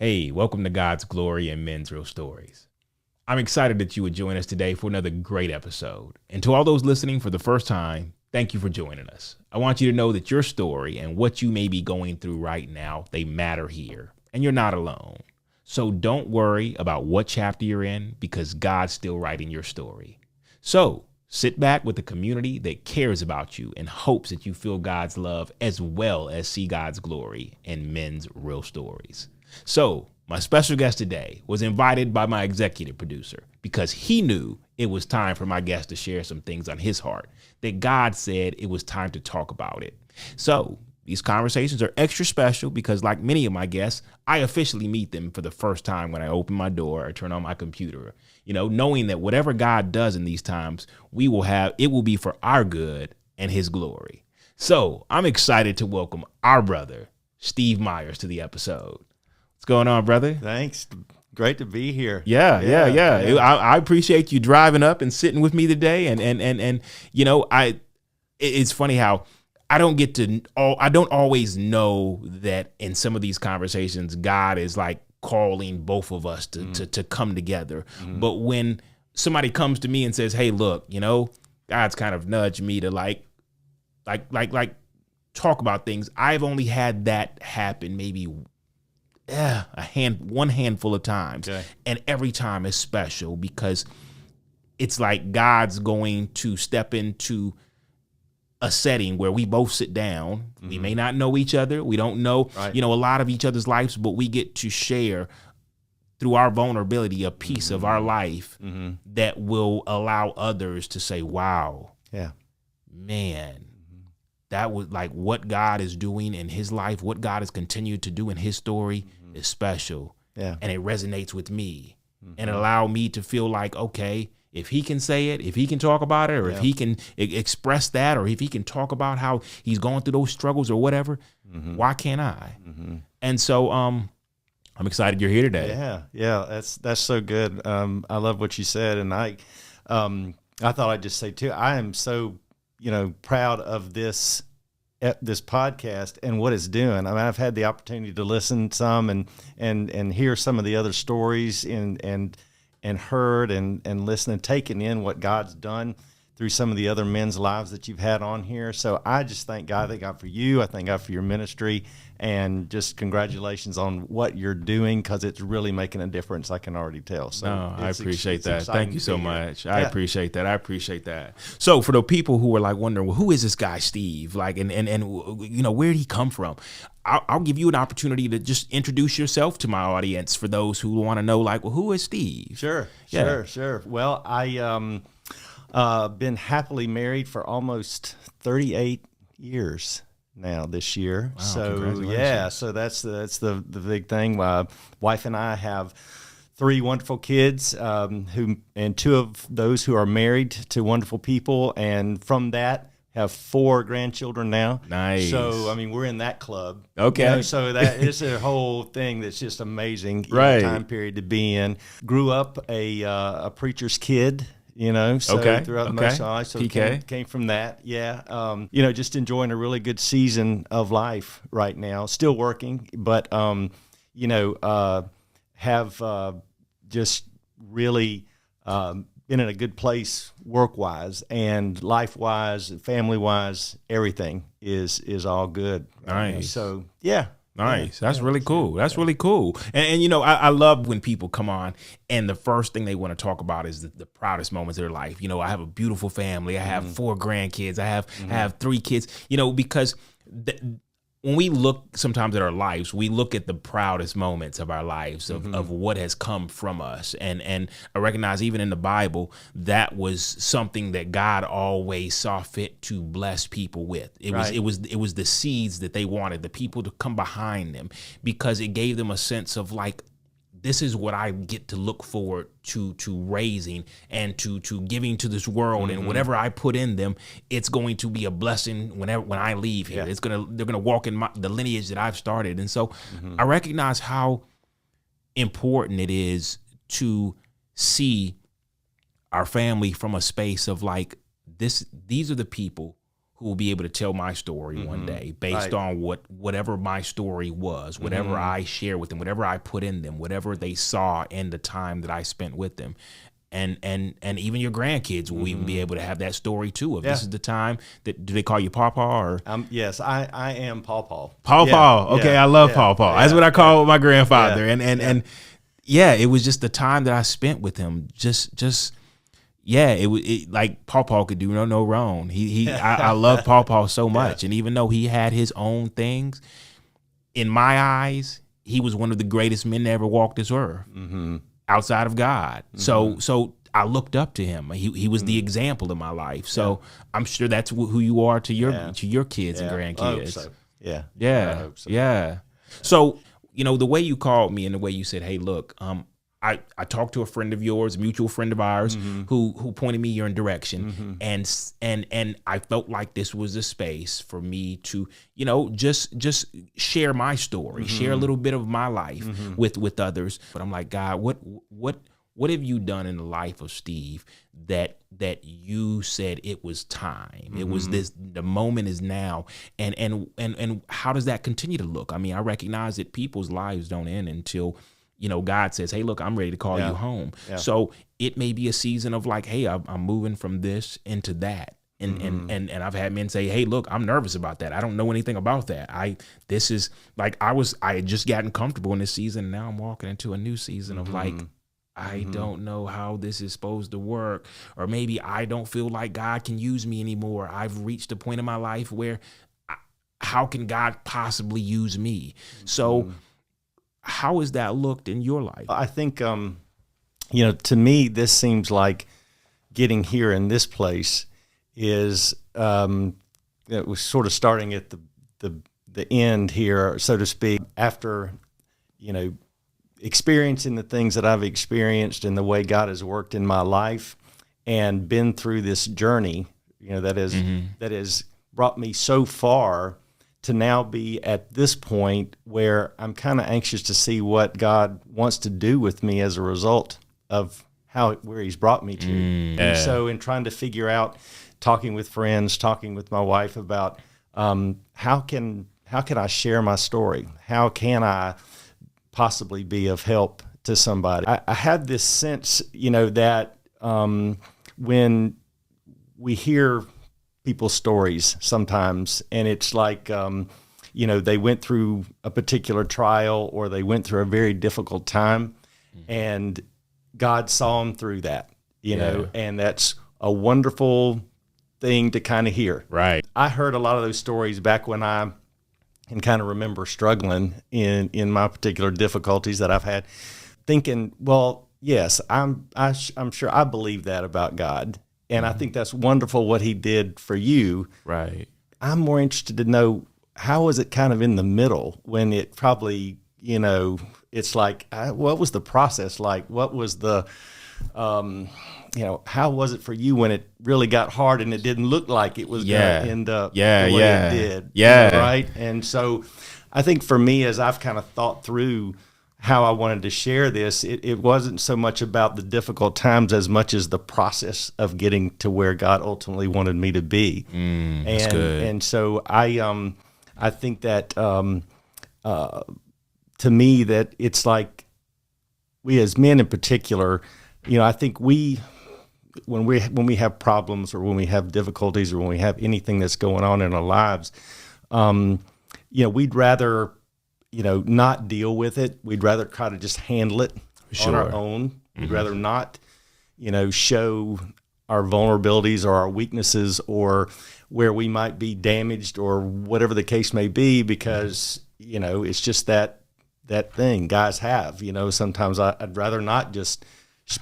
Hey, welcome to God's Glory and Men's Real Stories. I'm excited that you would join us today for another great episode. And to all those listening for the first time, thank you for joining us. I want you to know that your story and what you may be going through right now, they matter here, and you're not alone. So don't worry about what chapter you're in, because God's still writing your story. So sit back with a community that cares about you and hopes that you feel God's love as well as see God's glory in men's real stories. So my special guest today was invited by my executive producer because he knew it was time for my guest to share some things on his heart that God said it was time to talk about it. So these conversations are extra special because, like many of my guests, I officially meet them for the first time when I open my door or turn on my computer, knowing that whatever God does in these times, it will be for our good and his glory. So I'm excited to welcome our brother, Steve Meyer, to the episode. What's going on, brother? Thanks. Great to be here. Yeah. I appreciate you driving up and sitting with me today. And it's funny how I don't always know that in some of these conversations, God is like calling both of us to come together. Mm-hmm. But when somebody comes to me and says, hey, look, God's kind of nudged me to like talk about things. I've only had that happen maybe one handful of times. Okay. And every time is special because it's like God's going to step into a setting where we both sit down. Mm-hmm. We may not know each other. We don't know, a lot of each other's lives, but we get to share through our vulnerability a piece mm-hmm. of our life mm-hmm. that will allow others to say, wow, man, that was like what God is doing in his life, what God has continued to do in his story mm-hmm. is special. Yeah. And it resonates with me mm-hmm. and allow me to feel like, okay, if he can say it, if he can talk about it, or if he can express that, or if he can talk about how he's going through those struggles or whatever, mm-hmm. why can't I? Mm-hmm. And so I'm excited you're here today. Yeah, that's so good. I love what you said, and I thought I'd just say too, I am so proud of this podcast and what it's doing. I mean, I've had the opportunity to listen some and hear some of the other stories and heard and listened and taken in what God's done through some of the other men's lives that you've had on here. So I just thank God. I thank God for you. I thank God for your ministry, and just congratulations on what you're doing, because it's really making a difference. I can already tell. So I appreciate that. Thank you so much. I appreciate that. So for the people who are like wondering, well, who is this guy, Steve? Like, and where did he come from? I'll give you an opportunity to just introduce yourself to my audience for those who want to know, like, well, who is Steve? Sure. Well, I been happily married for almost 38 years now this year. Wow, so that's the big thing. My wife and I have 3 wonderful kids, and 2 of those who are married to wonderful people, and from that have 4 grandchildren now. Nice. So, I mean, we're in that club. Okay. So that is a whole thing that's just amazing. Right. Time period to be in. Grew up a preacher's kid, throughout most of my life. So PK. Came from that. Yeah. Just enjoying a really good season of life right now. Still working, but, have just really been in a good place work-wise and life-wise and family-wise. Everything is all good. Nice. Right. So, yeah. Nice. That's really cool. Really cool. And I love when people come on and the first thing they want to talk about is the proudest moments of their life. I have a beautiful family. I have 4 grandkids. I have 3 kids, because when we look sometimes at our lives, we look at the proudest moments of our lives of what has come from us. And I recognize even in the Bible, that was something that God always saw fit to bless people with. It was the seeds that they wanted, the people to come behind them, because it gave them a sense of like, this is what I get to look forward to raising and to giving to this world, and whatever I put in them, it's going to be a blessing when I leave here. Yeah. They're gonna walk in the lineage that I've started, and so I recognize how important it is to see our family from a space of like this. These are the people who will be able to tell my story one day based on whatever my story was, whatever I share with them, whatever I put in them, whatever they saw in the time that I spent with them. And even your grandkids will even be able to have that story too. If this is the time that, do they call you Pawpaw or? Yes, I am Pawpaw. Pawpaw. Okay, I love Pawpaw. That's what I call my grandfather. And it was just the time that I spent with him. It like Pawpaw could do no wrong. I love Pawpaw so much. And even though he had his own things, in my eyes, he was one of the greatest men to ever walk this earth. Outside of God. So I looked up to him. He was the example in my life. So I'm sure that's who you are to your kids and grandkids. I hope so. Yeah. Yeah. I hope so. Yeah. So, the way you called me and the way you said, hey, look, I talked to a friend of yours, a mutual friend of ours, who pointed me your direction, and I felt like this was a space for me to, just share my story, share a little bit of my life with others. But I'm like, God, what have you done in the life of Steve that you said it was time? It was the moment is now, and how does that continue to look? I mean, I recognize that people's lives don't end until God says, hey, look, I'm ready to call you home. Yeah. So it may be a season of like, hey, I'm moving from this into that. And I've had men say, hey, look, I'm nervous about that. I don't know anything about that. I had just gotten comfortable in this season. And now I'm walking into a new season of like, I don't know how this is supposed to work. Or maybe I don't feel like God can use me anymore. I've reached a point in my life where how can God possibly use me? So how has that looked in your life? I think, to me, this seems like getting here in this place is it was sort of starting at the end here, so to speak, after, experiencing the things that I've experienced and the way God has worked in my life and been through this journey, that has brought me so far to now be at this point where I'm kind of anxious to see what God wants to do with me as a result of where he's brought me to. And so in trying to figure out, talking with friends, talking with my wife about how can I share my story? How can I possibly be of help to somebody? I had this sense, that when we hear people's stories sometimes, and it's like, they went through a particular trial or they went through a very difficult time, and God saw them through that, and that's a wonderful thing to kind of hear. Right. I heard a lot of those stories back when I can kind of remember struggling in my particular difficulties that I've had, thinking, well, yes, I'm sure I believe that about God. And I think that's wonderful what he did for you. Right. I'm more interested to know, how was it kind of in the middle when it probably, it's like, what was the process like? What was the, how was it for you when it really got hard and it didn't look like it was going to end up the way it did? Yeah. Right. And so I think for me, as I've kind of thought through how I wanted to share this, it wasn't so much about the difficult times as much as the process of getting to where God ultimately wanted me to be. That's good. And so I think that to me that it's like we as men in particular, I think when we have problems or when we have difficulties or when we have anything that's going on in our lives, we'd rather not deal with it. We'd rather try to just handle it on our own. We'd rather not, show our vulnerabilities or our weaknesses or where we might be damaged or whatever the case may be, because, it's just that thing guys have, sometimes I'd rather not just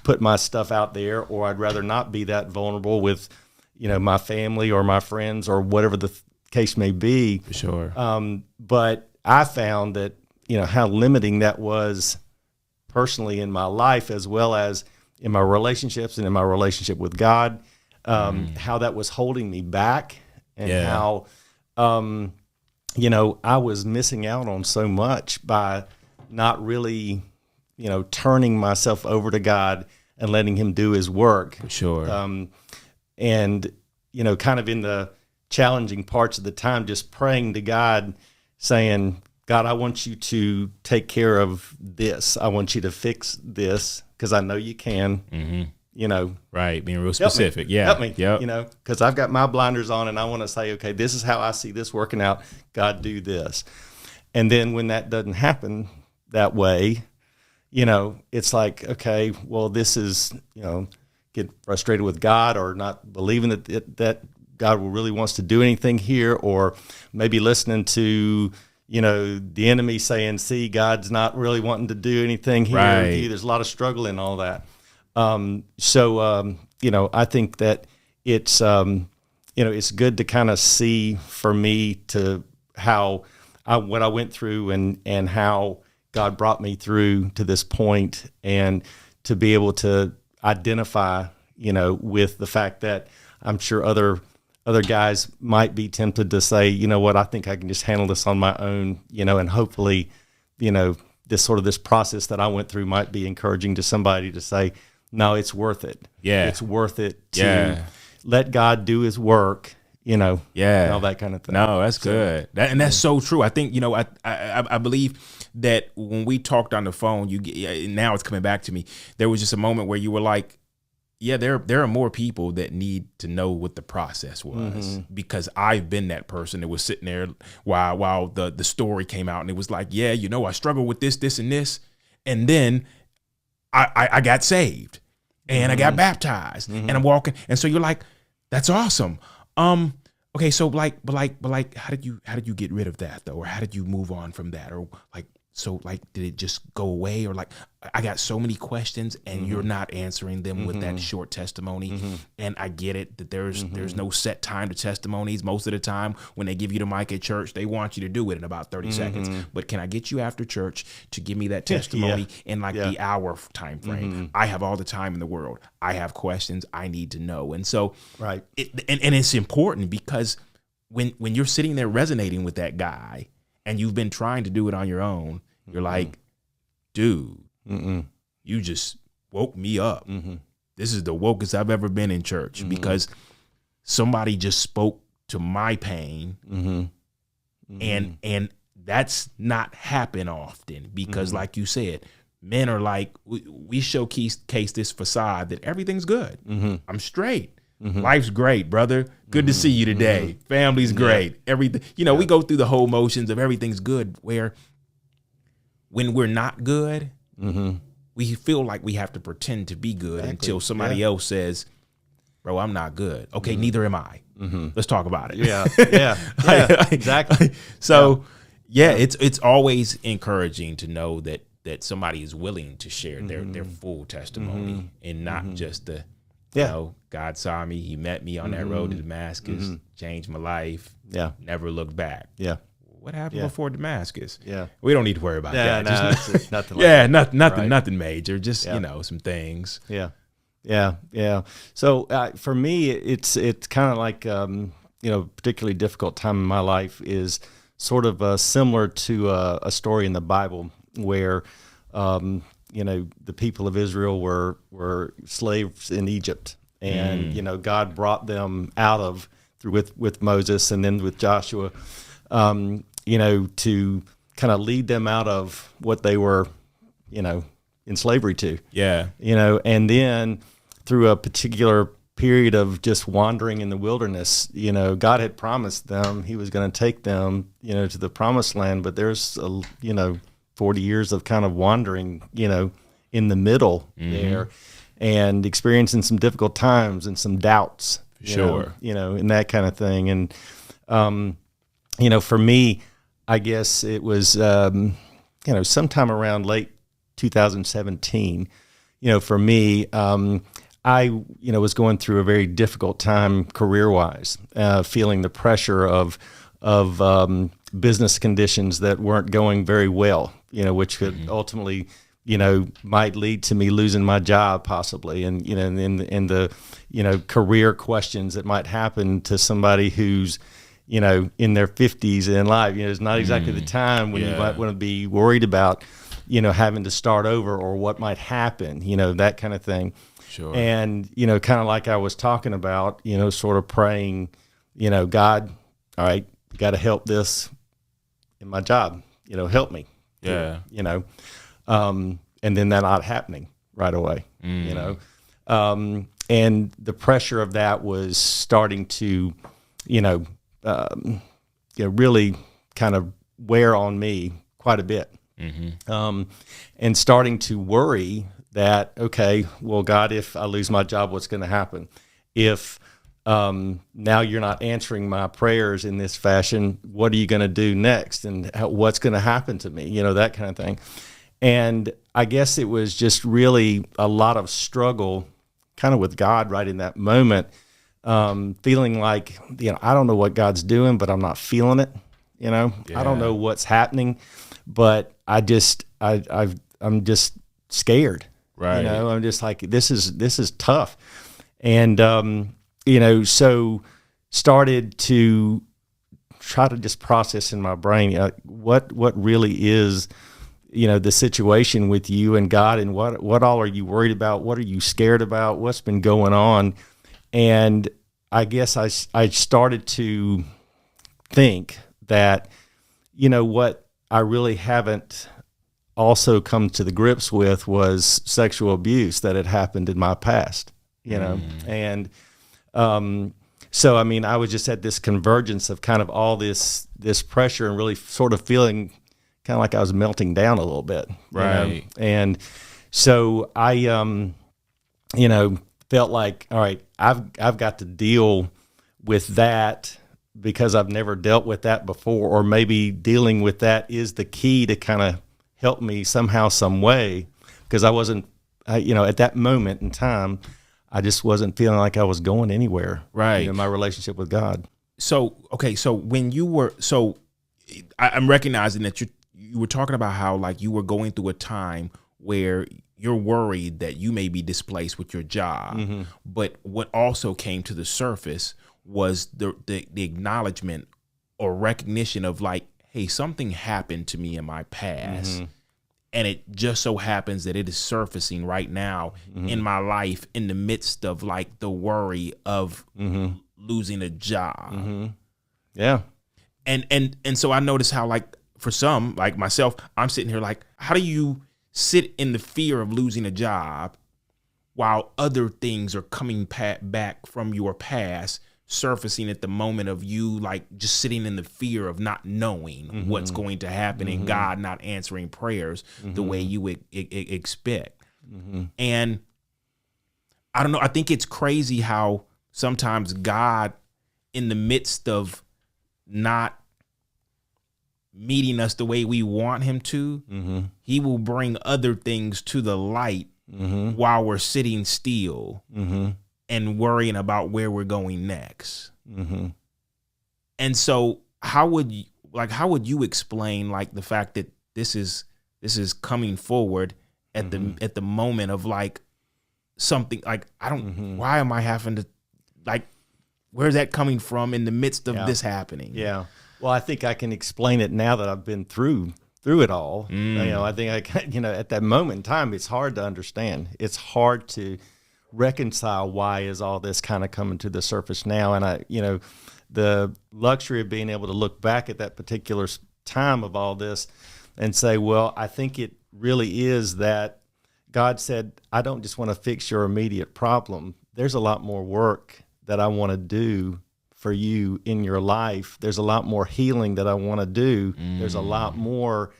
put my stuff out there, or I'd rather not be that vulnerable with, my family or my friends or whatever the case may be. For sure. But I found that, how limiting that was personally in my life, as well as in my relationships and in my relationship with God, how that was holding me back, and how, I was missing out on so much by not really, turning myself over to God and letting him do his work. For sure. And, kind of in the challenging parts of the time, just praying to God, saying, God, I want you to take care of this. I want you to fix this because I know you can. Mm-hmm. Right, being real Help specific. Me. Yeah, help me. Yep. Because I've got my blinders on, and I want to say, okay, this is how I see this working out. God, do this. And then when that doesn't happen that way, it's like, okay, well, this is, get frustrated with God or not believing that God really wants to do anything here, or maybe listening to, the enemy saying, see, God's not really wanting to do anything here with you. There's a lot of struggle in all that. I think that it's, it's good to kind of see for me to what I went through and how God brought me through to this point, and to be able to identify, with the fact that I'm sure other guys might be tempted to say, you know what, I think I can just handle this on my own, and hopefully, this process that I went through might be encouraging to somebody to say, no, it's worth it. Yeah. It's worth it to let God do his work, and all that kind of thing. No, that's good. That's so true. I think, I believe that when we talked on the phone, now it's coming back to me. There was just a moment where you were like, yeah, there are more people that need to know what the process was, because I've been that person that was sitting there while the story came out, and it was like, yeah, I struggle with this, and this. And then I got saved and I got baptized and I'm walking. And so you're like, that's awesome. Okay. So but how did you get rid of that though? Or how did you move on from that? Or did it just go away? Or I got so many questions and you're not answering them with that short testimony. And I get it that there's no set time to testimonies. Most of the time when they give you the mic at church, they want you to do it in about 30 seconds. But can I get you after church to give me that testimony in the hour time frame? I have all the time in the world. I have questions I need to know. And so, and it's important because when you're sitting there resonating with that guy and you've been trying to do it on your own, you're like, dude, you just woke me up. This is the wokest I've ever been in church because somebody just spoke to my pain. And that's not happen often because like you said, men are like, we showcase this facade that everything's good. I'm straight. Life's great, brother. Good to see you today. Family's great. Everything, we go through the whole motions of everything's good, where when we're not good, we feel like we have to pretend to be good until somebody else says, bro, I'm not good. Okay, neither am I. Let's talk about it. Yeah, exactly. So it's always encouraging to know that somebody is willing to share their full testimony and not just the, God saw me, he met me on that road to Damascus, changed my life, never looked back. What happened before Damascus? We don't need to worry about that. Just nothing like that. Nothing major. Just some things. So for me, it's kind of like particularly difficult time in my life is sort of similar to a story in the Bible where the people of Israel were slaves in Egypt, and God brought them out of with Moses and then with Joshua. To kind of lead them out of what they were, in slavery to. And then through a particular period of just wandering in the wilderness, God had promised them he was going to take them, to the promised land, but there's 40 years of kind of wandering, in the middle there and experiencing some difficult times and some doubts, and that kind of thing. And, for me, I guess it was, sometime around late 2017, for me, I, was going through a very difficult time career-wise, feeling the pressure of business conditions that weren't going very well, which could ultimately, might lead to me losing my job possibly. And, in the, career questions that might happen to somebody who's, in their 50s in life, it's not exactly the time when you might want to be worried about, having to start over or what might happen, that kind of thing. Sure. And, kind of like I was talking about, sort of praying, God, all right, you got to help this in my job, help me. Yeah. And then that not happening right away, and the pressure of that was starting to, really kind of wear on me quite a bit. And starting to worry that, okay, well, God, if I lose my job, what's going to happen? If now you're not answering my prayers in this fashion, what are you going to do next? And what's going to happen to me? That kind of thing. And I guess it was just really a lot of struggle kind of with God right in that moment, feeling like, I don't know what God's doing, but I'm not feeling it. I don't know what's happening, but I'm just scared. Right. I'm just like, this is tough. And, so started to try to just process in my brain, what really is, the situation with you and God, and what all are you worried about? What are you scared about? What's been going on? And I guess I started to think that, what I really haven't also come to the grips with was sexual abuse that had happened in my past, and so, I mean, I was just at this convergence of kind of all this pressure and really sort of feeling kind of like I was melting down a little bit. Right. And so I, felt like, all right, I've got to deal with that because I've never dealt with that before, or maybe dealing with that is the key to kind of help me somehow, some way, because I wasn't, at that moment in time, I just wasn't feeling like I was going anywhere. Right. In my relationship with God. So, okay. So when you were, I'm recognizing that you were talking about how like you were going through a time where you're worried that you may be displaced with your job. Mm-hmm. But what also came to the surface was the acknowledgement or recognition of like, hey, something happened to me in my past. Mm-hmm. And it just so happens that it is surfacing right now in my life in the midst of like the worry of losing a job. Mm-hmm. Yeah. And so I noticed how like for some, like myself, I'm sitting here like, how do you sit in the fear of losing a job while other things are coming back from your past, surfacing at the moment of you like just sitting in the fear of not knowing what's going to happen and God not answering prayers the way you would expect. And I don't know, I think it's crazy how sometimes God, in the midst of not meeting us the way we want him to, he will bring other things to the light while we're sitting still and worrying about where we're going next. And so how would you explain like the fact that this is coming forward at the moment of like something like, I don't, why am I having to like, where's that coming from in the midst of this happening? Yeah. Well, I think I can explain it now that I've been through it all. I think I can, at that moment in time, it's hard to understand. It's hard to reconcile why is all this kind of coming to the surface now. And the luxury of being able to look back at that particular time of all this and say, well, I think it really is that God said, I don't just want to fix your immediate problem. There's a lot more work that I want to do for you in your life. There's a lot more healing that I want to do. There's a lot more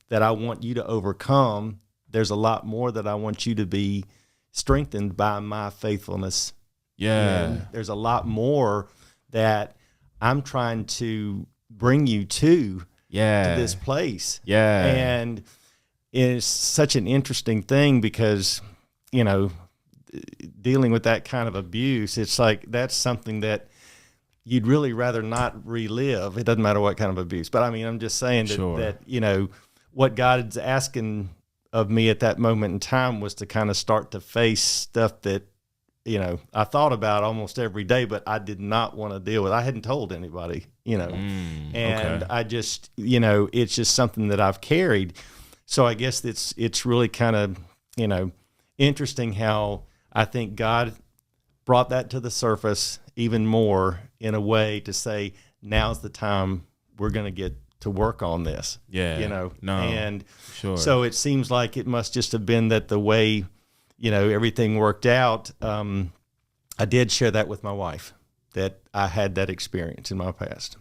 that I want you to overcome. There's a lot more that I want you to be strengthened by my faithfulness. Yeah. And there's a lot more that I'm trying to bring you to this place. Yeah. And it's such an interesting thing because, dealing with that kind of abuse, it's like that's something that you'd really rather not relive. It doesn't matter what kind of abuse. But I mean, I'm just saying that what God's asking of me at that moment in time was to kind of start to face stuff that, I thought about almost every day, but I did not want to deal with. I hadn't told anybody, and I just, it's just something that I've carried. So I guess it's really kind of, interesting how I think God brought that to the surface even more in a way to say, now's the time we're going to get to work on this. Yeah. No, and sure. So it seems like it must just have been that the way, everything worked out. I did share that with my wife, that I had that experience in my past.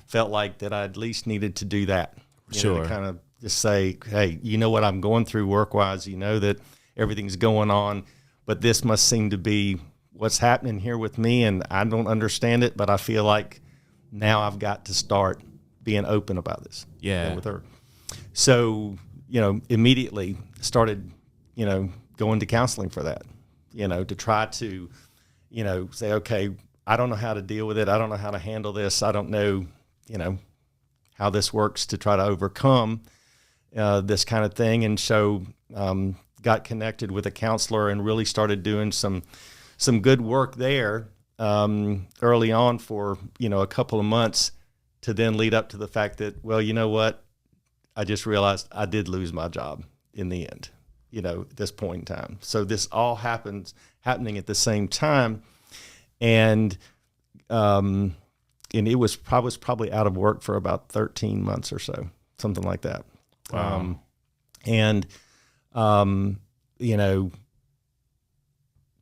Felt like that I at least needed to do that. To kind of just say, hey, you know what I'm going through work-wise. You know that everything's going on, but this must seem to be what's happening here with me, and I don't understand it, but I feel like now I've got to start being open about this. With her. So, immediately started, going to counseling for that, to try to, say, okay, I don't know how to deal with it. I don't know how to handle this. I don't know, how this works to try to overcome this kind of thing. And so got connected with a counselor and really started doing some good work there early on for, a couple of months, to then lead up to the fact that, well, you know what? I just realized I did lose my job in the end, at this point in time. So this all happening at the same time. And it was probably out of work for about 13 months or so, something like that. Wow.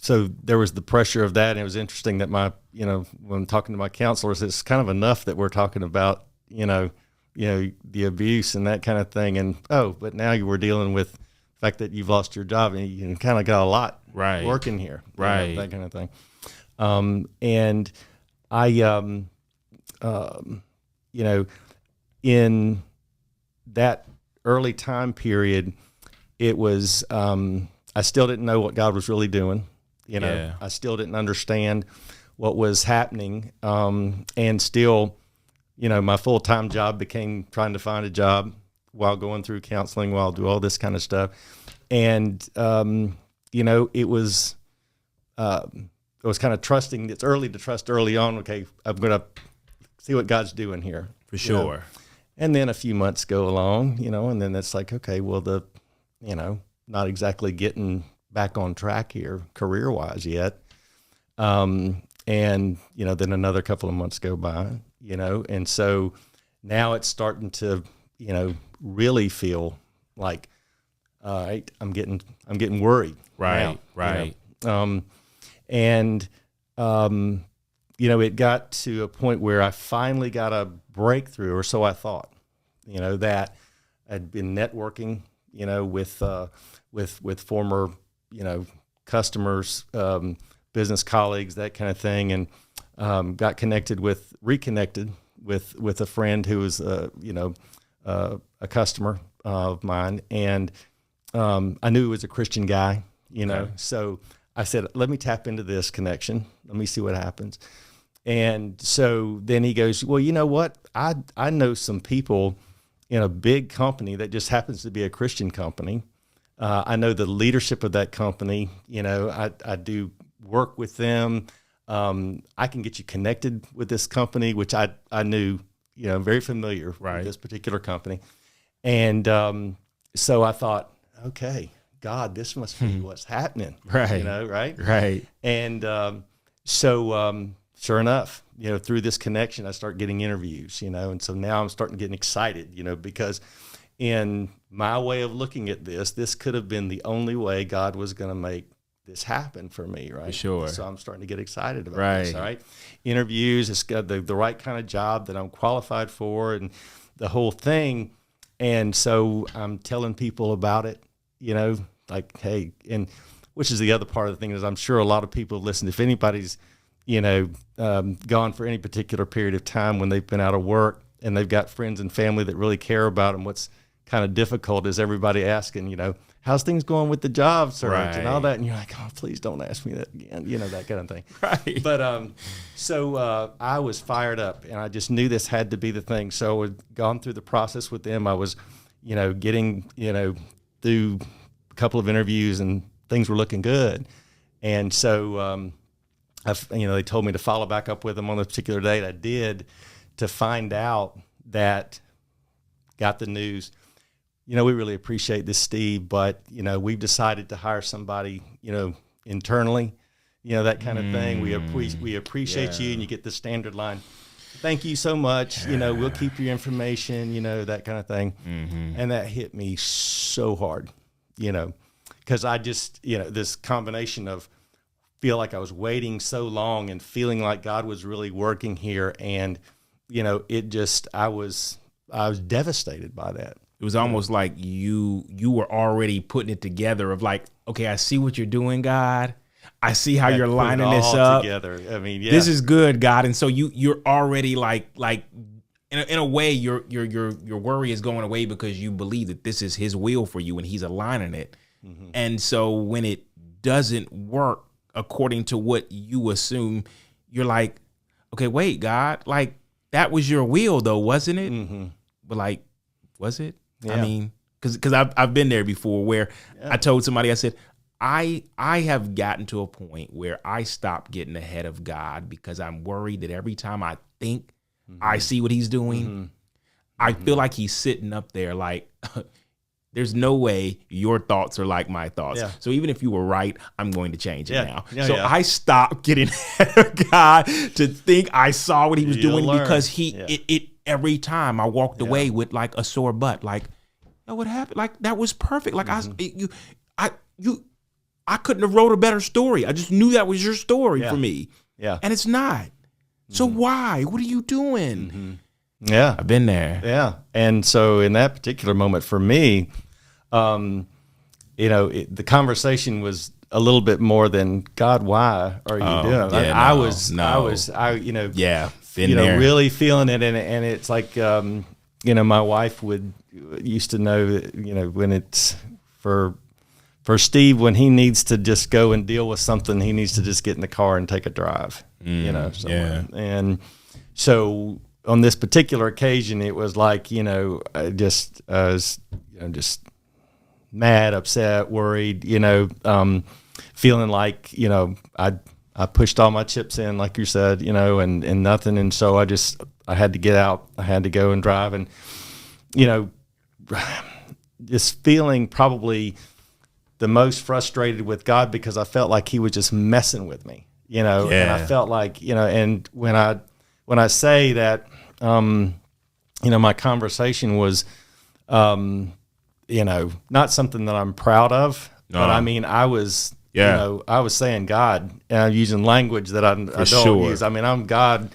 So there was the pressure of that. And it was interesting that when talking to my counselors, it's kind of enough that we're talking about, the abuse and that kind of thing. And, but now you were dealing with the fact that you've lost your job and you kind of got a lot working here, that kind of thing. And I, in that early time period, it was, I still didn't know what God was really doing. I still didn't understand what was happening. And still, my full-time job became trying to find a job while going through counseling, while do all this kind of stuff. And, it was kind of trusting. It's early to trust early on. Okay, I'm going to see what God's doing here. For sure. And then a few months go along, and then it's like, okay, well, not exactly getting back on track here career-wise yet. And, then another couple of months go by, and so now it's starting to, really feel like, all right, I'm getting worried. Right. It got to a point where I finally got a breakthrough, or so I thought, that I'd been networking, with former, customers, business colleagues, that kind of thing. And, got reconnected with a friend who was, a customer of mine. And, I knew he was a Christian guy, Okay. So I said, let me tap into this connection. Let me see what happens. And so then he goes, well, you know what? I know some people in a big company that just happens to be a Christian company. I know the leadership of that company. I do work with them. I can get you connected with this company, which I knew, very familiar with this particular company. And so I thought, okay, God, this must be what's happening. Right. Right. And so sure enough, through this connection, I start getting interviews, and so now I'm starting getting excited, because in my way of looking at this could have been the only way God was going to make this happen for me, right? For sure. So I'm starting to get excited about this, all right? Interviews, it's got the right kind of job that I'm qualified for and the whole thing. And so I'm telling people about it, like, hey, and which is the other part of the thing is I'm sure a lot of people listen. If anybody's, gone for any particular period of time when they've been out of work and they've got friends and family that really care about them, what's kind of difficult is everybody asking, how's things going with the job search and all that. And you're like, oh, please don't ask me that again, that kind of thing. Right. But so I was fired up and I just knew this had to be the thing. So I'd gone through the process with them. I was, getting, through a couple of interviews and things were looking good. And so, they told me to follow back up with them on this particular date. I did, to find out that, got the news, we really appreciate this, Steve, but, we've decided to hire somebody, internally that kind of thing. We appreciate you, and you get the standard line. Thank you so much. We'll keep your information, that kind of thing. And that hit me so hard, because I just, this combination of feel like I was waiting so long and feeling like God was really working here. And, I was devastated by that. It was almost like you were already putting it together of like, okay, I see what you're doing, God. I see how you're lining this up together. I mean, yeah. This is good, God. And so you're already like in a way your worry is going away because you believe that this is his will for you and he's aligning it. And so when it doesn't work according to what you assume, you're like, okay, wait, God, like that was your will though, wasn't it? But like, was it? Yeah. I mean, because I've been there before where I told somebody, I said, I have gotten to a point where I stopped getting ahead of God because I'm worried that every time I think I see what he's doing, I feel like he's sitting up there like, there's no way your thoughts are like my thoughts. Yeah. So even if you were right, I'm going to change it now. I stopped getting ahead of God to think I saw what he was doing because it every time I walked away with like a sore butt, like, oh, what happened? Like that was perfect. Like I couldn't have wrote a better story. I just knew that was your story for me. Yeah. And it's not. So why? What are you doing? Yeah. I've been there. Yeah. And so in that particular moment for me, the conversation was a little bit more than, God, why are you doing it? I was really feeling it. And it's like, my wife used to know that, when it's for Steve, when he needs to just go and deal with something, he needs to just get in the car and take a drive, somewhere. And so on this particular occasion, it was like, I was mad, upset, worried, feeling like, I pushed all my chips in, like you said, and nothing. And so I had to get out. I had to go and drive. And, just feeling probably the most frustrated with God because I felt like he was just messing with me, and I felt like, and when I say that, my conversation was, not something that I'm proud of, but I mean, I was, I was saying God, and I'm using language that I don't use. I mean, I'm God,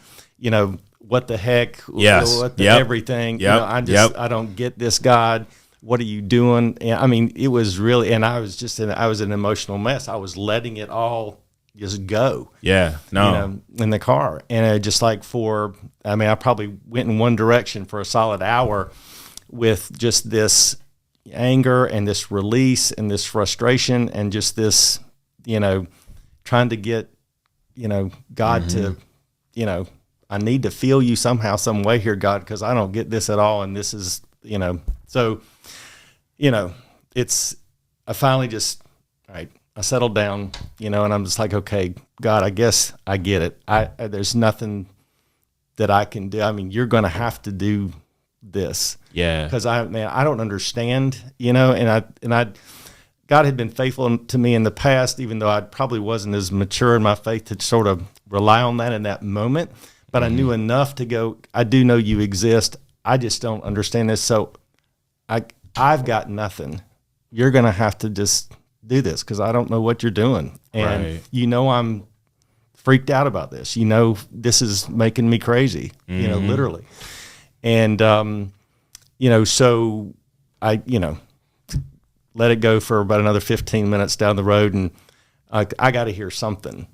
what the heck, everything, I don't get this, God. What are you doing? And I mean, it was really, and I was an emotional mess. I was letting it all just go. Yeah. No. In the car. And I I probably went in one direction for a solid hour with just this anger and this release and this frustration and just this, trying to get, God to, I need to feel you somehow, some way here, God, because I don't get this at all. And this is, so, I finally just, all right, I settled down, and I'm just like, okay, God, I guess I get it. There's nothing that I can do. I mean, you're going to have to do this. Yeah. Because I don't understand, and God had been faithful to me in the past, even though I probably wasn't as mature in my faith to sort of rely on that in that moment. But I knew enough to go, I do know you exist. I just don't understand this. So I've got nothing. You're going to have to just do this because I don't know what you're doing. And I'm freaked out about this. This is making me crazy, literally. And, so I, let it go for about another 15 minutes down the road, and I got to hear something,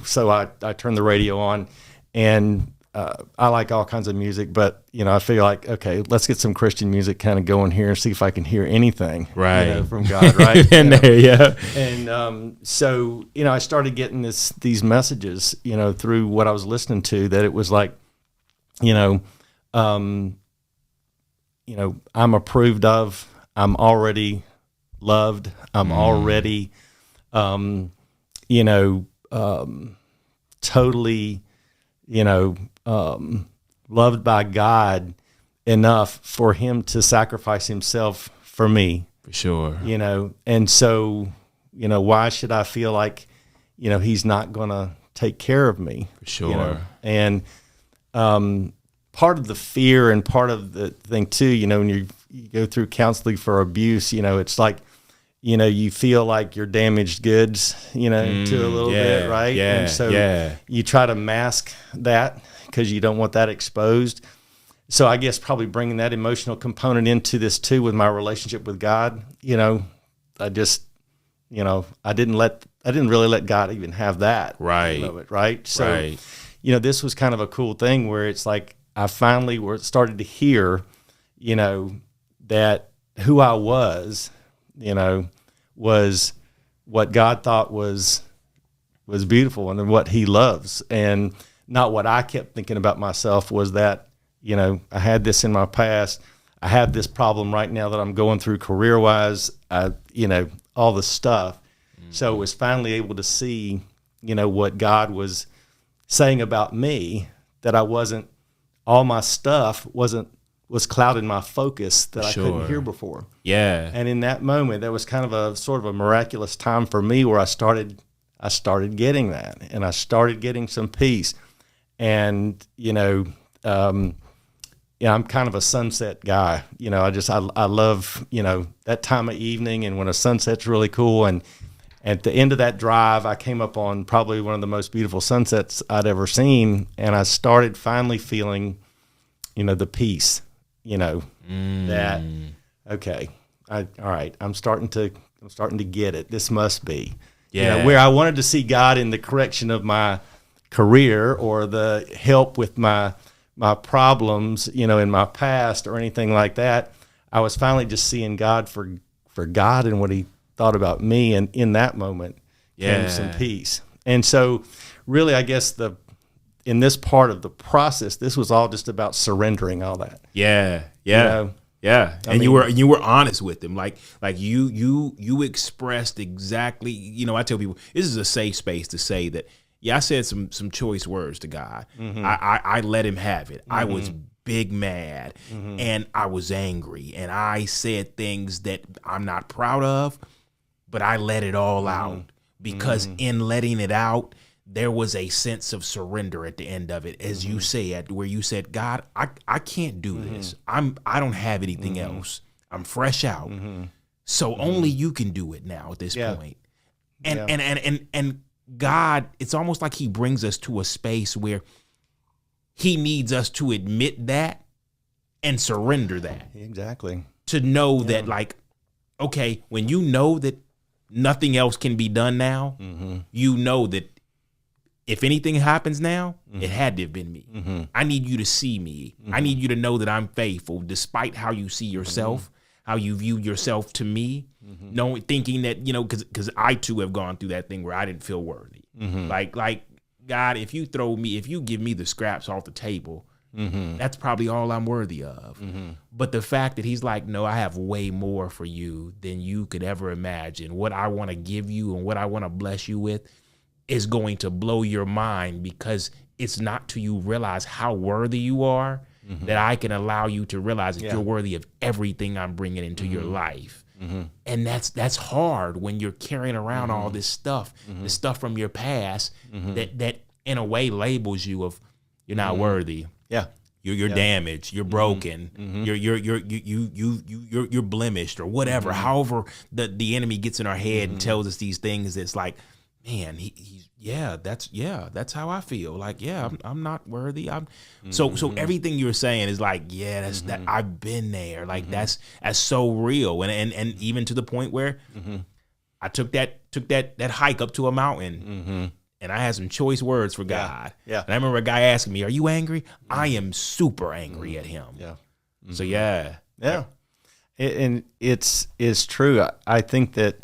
so I turned the radio on, and I like all kinds of music, but, I feel like, okay, let's get some Christian music kind of going here and see if I can hear anything from God, right? There, yeah. And so, I started getting these messages, through what I was listening to, that it was like, I'm approved of, I'm already loved, I'm already, totally, loved by God enough for him to sacrifice himself for me. For sure. And so, why should I feel like, he's not going to take care of me. For sure. And part of the fear and part of the thing too, when you go through counseling for abuse, it's like, you feel like you're damaged goods, to a little bit, right? Yeah, and so you try to mask that because you don't want that exposed. So I guess probably bringing that emotional component into this too with my relationship with God, I just, I didn't really let God even have that. Right. Of it, right? So, this was kind of a cool thing where it's like I finally started to hear, that who I was, was what God thought was beautiful and what he loves, and not what I kept thinking about myself was that, I had this in my past. I have this problem right now that I'm going through career-wise, all the stuff. Mm-hmm. So I was finally able to see, what God was saying about me, that I wasn't, all my stuff was clouding my focus that I couldn't hear before. Yeah. And in that moment, that was kind of a sort of a miraculous time for me where I started getting that, and I started getting some peace. And, I'm kind of a sunset guy. I love, that time of evening and when a sunset's really cool. And at the end of that drive, I came up on probably one of the most beautiful sunsets I'd ever seen. And I started finally feeling, the peace, that, okay, all right, I'm starting to get it. This must be, where I wanted to see God in the correction of my career or the help with my problems, in my past or anything like that. I was finally just seeing God for God and what he thought about me. And in that moment came some peace. And so really, I guess in this part of the process, this was all just about surrendering all that. Yeah. Yeah. And you were honest with him. Like you expressed exactly, I tell people this is a safe space to say that, I said some choice words to God. Mm-hmm. I let him have it. Mm-hmm. I was big mad, mm-hmm. and I was angry, and I said things that I'm not proud of, but I let it all out because in letting it out, there was a sense of surrender at the end of it, as you said, where you said, God, I can't do this. I don't have anything else. I'm fresh out. So only you can do it now at this point. And God, it's almost like he brings us to a space where he needs us to admit that and surrender that. Exactly. To know that, like, okay, when you know that nothing else can be done now, you know that if anything happens now, it had to have been me. I need you to see me. I need you to know that I'm faithful despite how you see yourself, how you view yourself to me, thinking that, because I too have gone through that thing where I didn't feel worthy. Like God, if you give me the scraps off the table, that's probably all I'm worthy of. But the fact that he's like, no, I have way more for you than you could ever imagine. What I want to give you and what I want to bless you with is going to blow your mind, because it's not till you realize how worthy you are that I can allow you to realize that you're worthy of everything I'm bringing into your life. And that's hard when you're carrying around all this stuff, the stuff from your past that in a way labels you of you're not worthy. Yeah. You're damaged, you're broken, you're blemished or whatever. However the enemy gets in our head and tells us these things, it's like, man, that's how I feel. Like, I'm not worthy. So everything you're saying is like, that's that I've been there. Like that's so real. And even to the point where I took that hike up to a mountain and I had some choice words for God. Yeah. And I remember a guy asking me, "Are you angry?" I am super angry at him. Yeah. So yeah. And it's true. I think that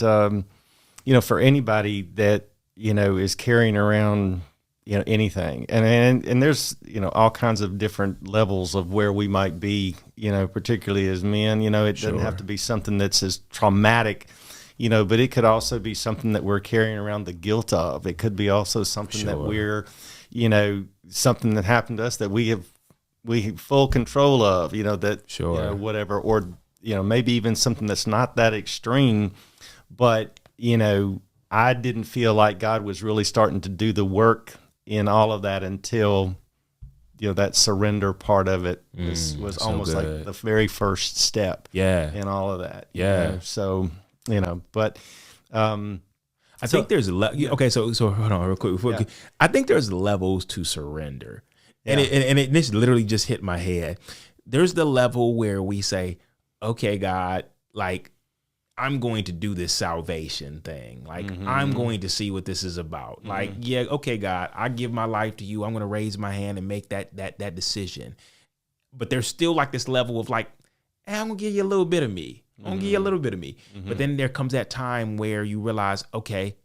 for anybody that is carrying around, anything. And there's, all kinds of different levels of where we might be, particularly as men. It doesn't have to be something that's as traumatic, but it could also be something that we're carrying around the guilt of. It could be also something that we're, something that happened to us that we have full control of, whatever, or, maybe even something that's not that extreme, but, I didn't feel like God was really starting to do the work in all of that until, that surrender part of it was so almost good. like the very first step in all of that. So, but, I think there's okay. So hold on real quick. I think there's levels to surrender, and this literally just hit my head. There's the level where we say, okay, God, like, I'm going to do this salvation thing. Like, I'm going to see what this is about. Like, okay, God, I give my life to you. I'm going to raise my hand and make that decision. But there's still like this level of like, I'm going to give you a little bit of me. I'm going to give you a little bit of me. But then there comes that time where you realize, okay,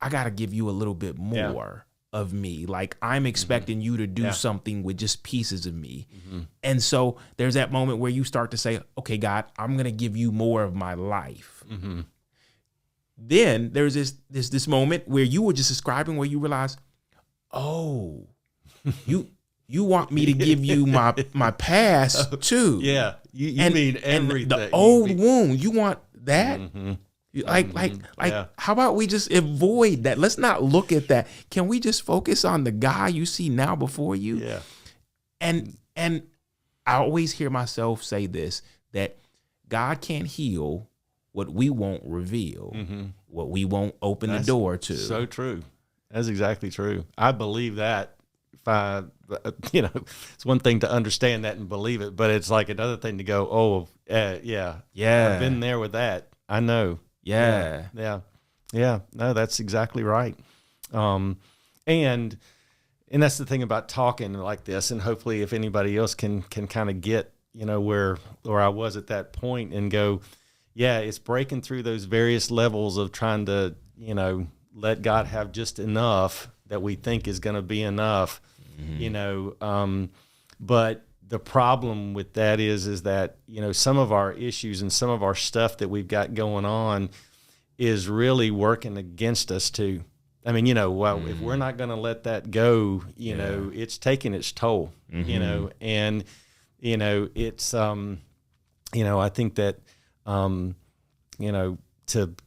I got to give you a little bit more of me. Like, I'm expecting you to do something with just pieces of me. And so there's that moment where you start to say, okay, God, I'm going to give you more of my life. Then there's this moment where you were just describing where you realize, oh, you want me to give you my past too. Yeah. You mean everything. And the old wound, you want that? Like, how about we just avoid that? Let's not look at that. Can we just focus on the guy you see now before you? Yeah. And I always hear myself say this, that God can't heal what we won't reveal, what we won't open the door to. So true. That's exactly true. I believe that. It's one thing to understand that and believe it, but it's like another thing to go, I've been there with that. I know. Yeah. No, that's exactly right. And that's the thing about talking like this, and hopefully if anybody else can kind of get, where I was at that point and go, it's breaking through those various levels of trying to, let God have just enough that we think is going to be enough, but the problem with that is that, some of our issues and some of our stuff that we've got going on is really working against us too. I mean, if we're not going to let that go, it's taking its toll, and, it's, I think that,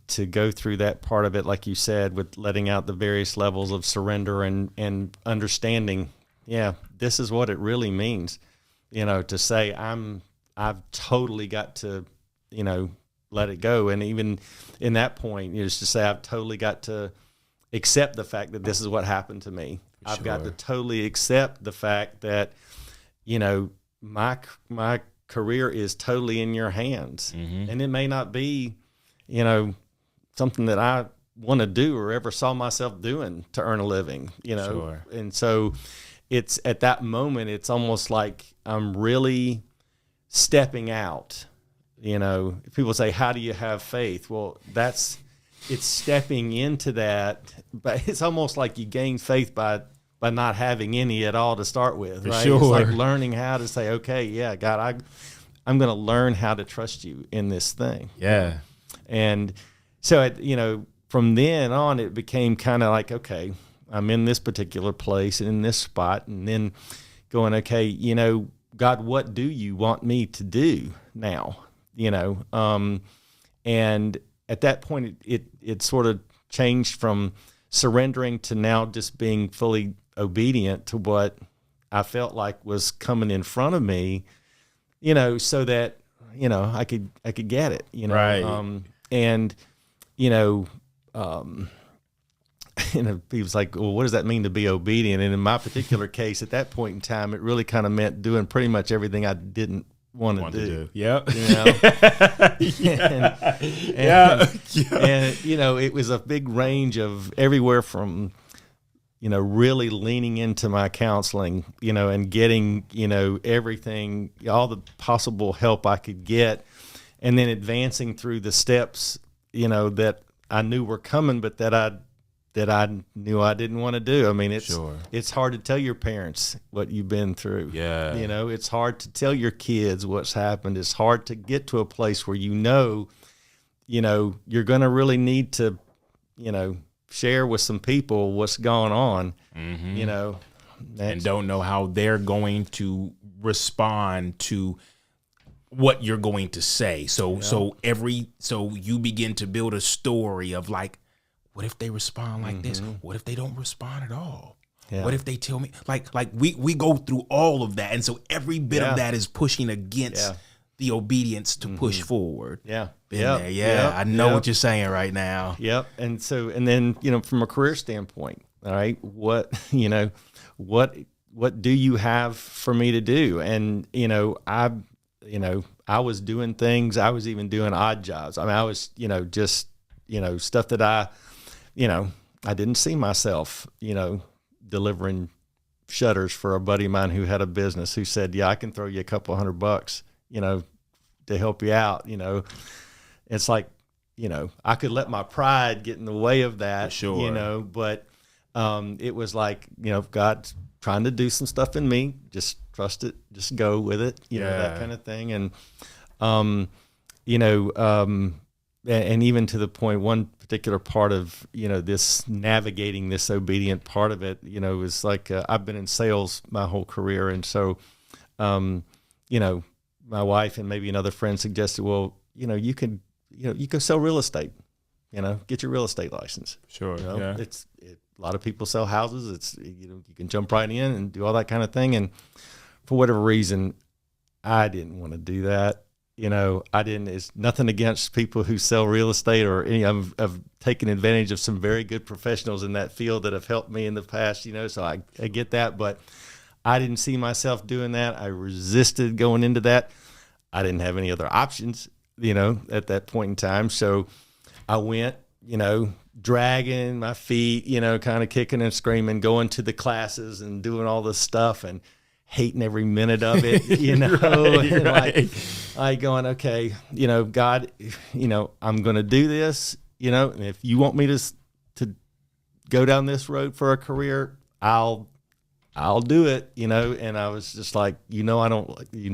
to go through that part of it, like you said, with letting out the various levels of surrender and understanding, this is what it really means, to say I've totally got to, let it go. And even in that point, is to say I've totally got to accept the fact that this is what happened to me. I've got to totally accept the fact that, my career is totally in your hands, and it may not be, something that I want to do or ever saw myself doing to earn a living, and so it's at that moment, it's almost like I'm really stepping out. People say, how do you have faith? Well, it's stepping into that, but it's almost like you gain faith by not having any at all to start with, right? Sure. It's like learning how to say, okay, God, I'm going to learn how to trust you in this thing. Yeah. And so, from then on, it became kind of like, okay, I'm in this particular place and in this spot, and then going, okay, God, what do you want me to do now? And at that point, it sort of changed from surrendering to now just being fully obedient to what I felt like was coming in front of me, so that, I could get it, Right. And, people's like, well, what does that mean to be obedient? And in my particular case, at that point in time, it really kind of meant doing pretty much everything I didn't want to do. Yep. And, it was a big range of everywhere from, really leaning into my counseling, and getting, everything, all the possible help I could get, and then advancing through the steps, that I knew were coming, but that I knew I didn't want to do. I mean, it's hard to tell your parents what you've been through. Yeah. It's hard to tell your kids what's happened. It's hard to get to a place where you're going to really need to, share with some people what's going on, and don't know how they're going to respond to what you're going to say. So you begin to build a story of like, what if they respond like this? What if they don't respond at all? Yeah. What if they tell me like we go through all of that, and so every bit of that is pushing against the obedience to push forward. Yeah. Been there. Yeah. I know what you're saying right now. Yep. And so, and then, from a career standpoint, all right, what do you have for me to do? And, I was doing things, I was even doing odd jobs. I mean, I was, just, stuff that I didn't see myself, delivering shutters for a buddy of mine who had a business, who said, yeah, I can throw you a couple $100, to help you out. It's like, I could let my pride get in the way of that, sure. But it was like, God's trying to do some stuff in me, just trust it, just go with it, that kind of thing. And, and even to the point, one particular part of, this navigating this obedient part of it, is like, I've been in sales my whole career. And so, my wife and maybe another friend suggested, well, you could sell real estate, get your real estate license. Sure. A lot of people sell houses. It's, you can jump right in and do all that kind of thing. And for whatever reason, I didn't want to do that. It's nothing against people who sell real estate or any. I've taken advantage of some very good professionals in that field that have helped me in the past, so I get that, but I didn't see myself doing that. I resisted going into that. I didn't have any other options, at that point in time. So I went, dragging my feet, kind of kicking and screaming, going to the classes and doing all this stuff and hating every minute of it, Right. Like going, okay, God, I'm going to do this, and if you want me to go down this road for a career, I'll do it, and I was just like, I don't like this.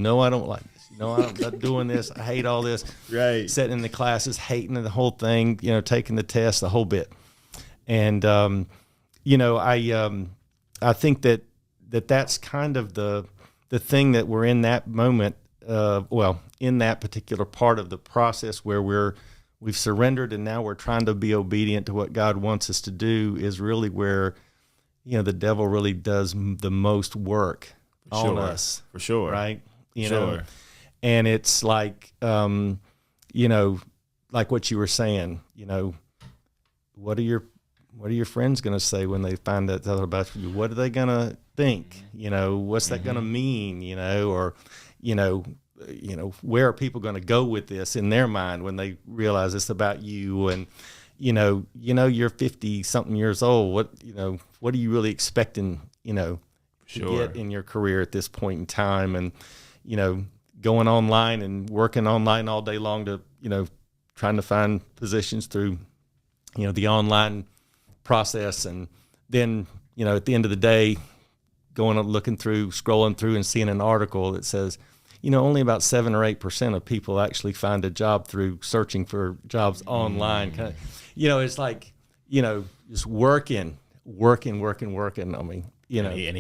I'm not doing this. I hate all this. Right. Sitting in the classes, hating the whole thing, taking the test, the whole bit. And, I think that's kind of the thing that we're in that moment, in that particular part of the process where we've surrendered and now we're trying to be obedient to what God wants us to do, is really where, the devil really does the most work on us. For sure. Right. And it's like, like what you were saying, what are your friends going to say when they find out about you? What are they going to think? What's that going to mean? Or, where are people going to go with this in their mind when they realize it's about you? And, you're 50 something years old. What are you really expecting, to get in your career at this point in time? And, going online and working online all day long to, trying to find positions through, the online process. And then, at the end of the day, going and scrolling through and seeing an article that says, only about 7 or 8% of people actually find a job through searching for jobs online. It's like, just working. I mean,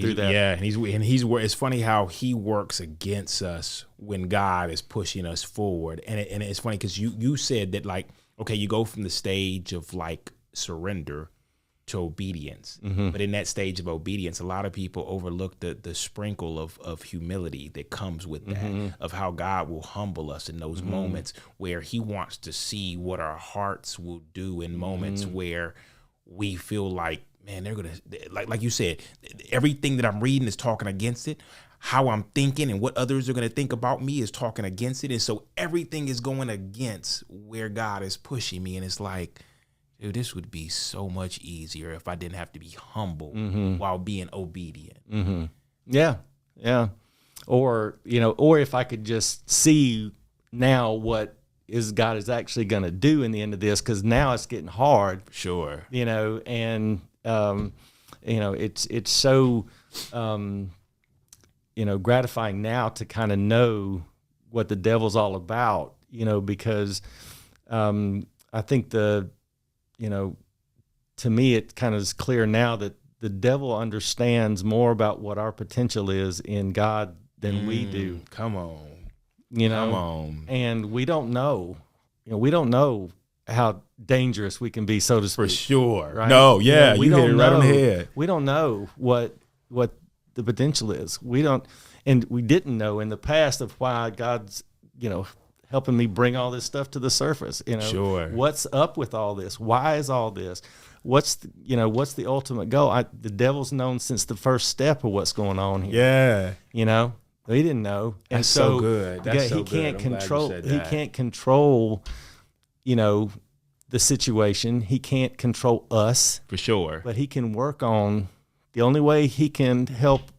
through that. Yeah, and he's it's funny how he works against us when God is pushing us forward. And it's funny because you said that, like, okay, you go from the stage of like surrender to obedience, but in that stage of obedience, a lot of people overlook the sprinkle of humility that comes with that, of how God will humble us in those moments where he wants to see what our hearts will do in moments where we feel like, man, they're gonna, like you said, everything that I'm reading is talking against it. How I'm thinking and what others are gonna think about me is talking against it, and so everything is going against where God is pushing me. And it's like, dude, this would be so much easier if I didn't have to be humble while being obedient. Yeah. Or if I could just see now what God is actually going to do in the end of this, because now it's getting hard. Sure. And it's so gratifying now to kind of know what the devil's all about. Because I think to me, it kind of is clear now that the devil understands more about what our potential is in God than we do. Come on. Come on. And we don't know. We don't know how dangerous we can be, so to speak. For sure. Right? No, yeah, we you hit don't it right know, on the head. We don't know what the potential is. We don't, and we didn't know in the past of why God's, helping me bring all this stuff to the surface. Sure. What's up with all this? Why is all this? What's the ultimate goal? The devil's known since the first step of what's going on here. Yeah. He didn't know. And That's so good. That's so he can't good. I'm glad you control. said He that. can't control, the situation. He can't control us. For sure. But he can work on. The only way he can help,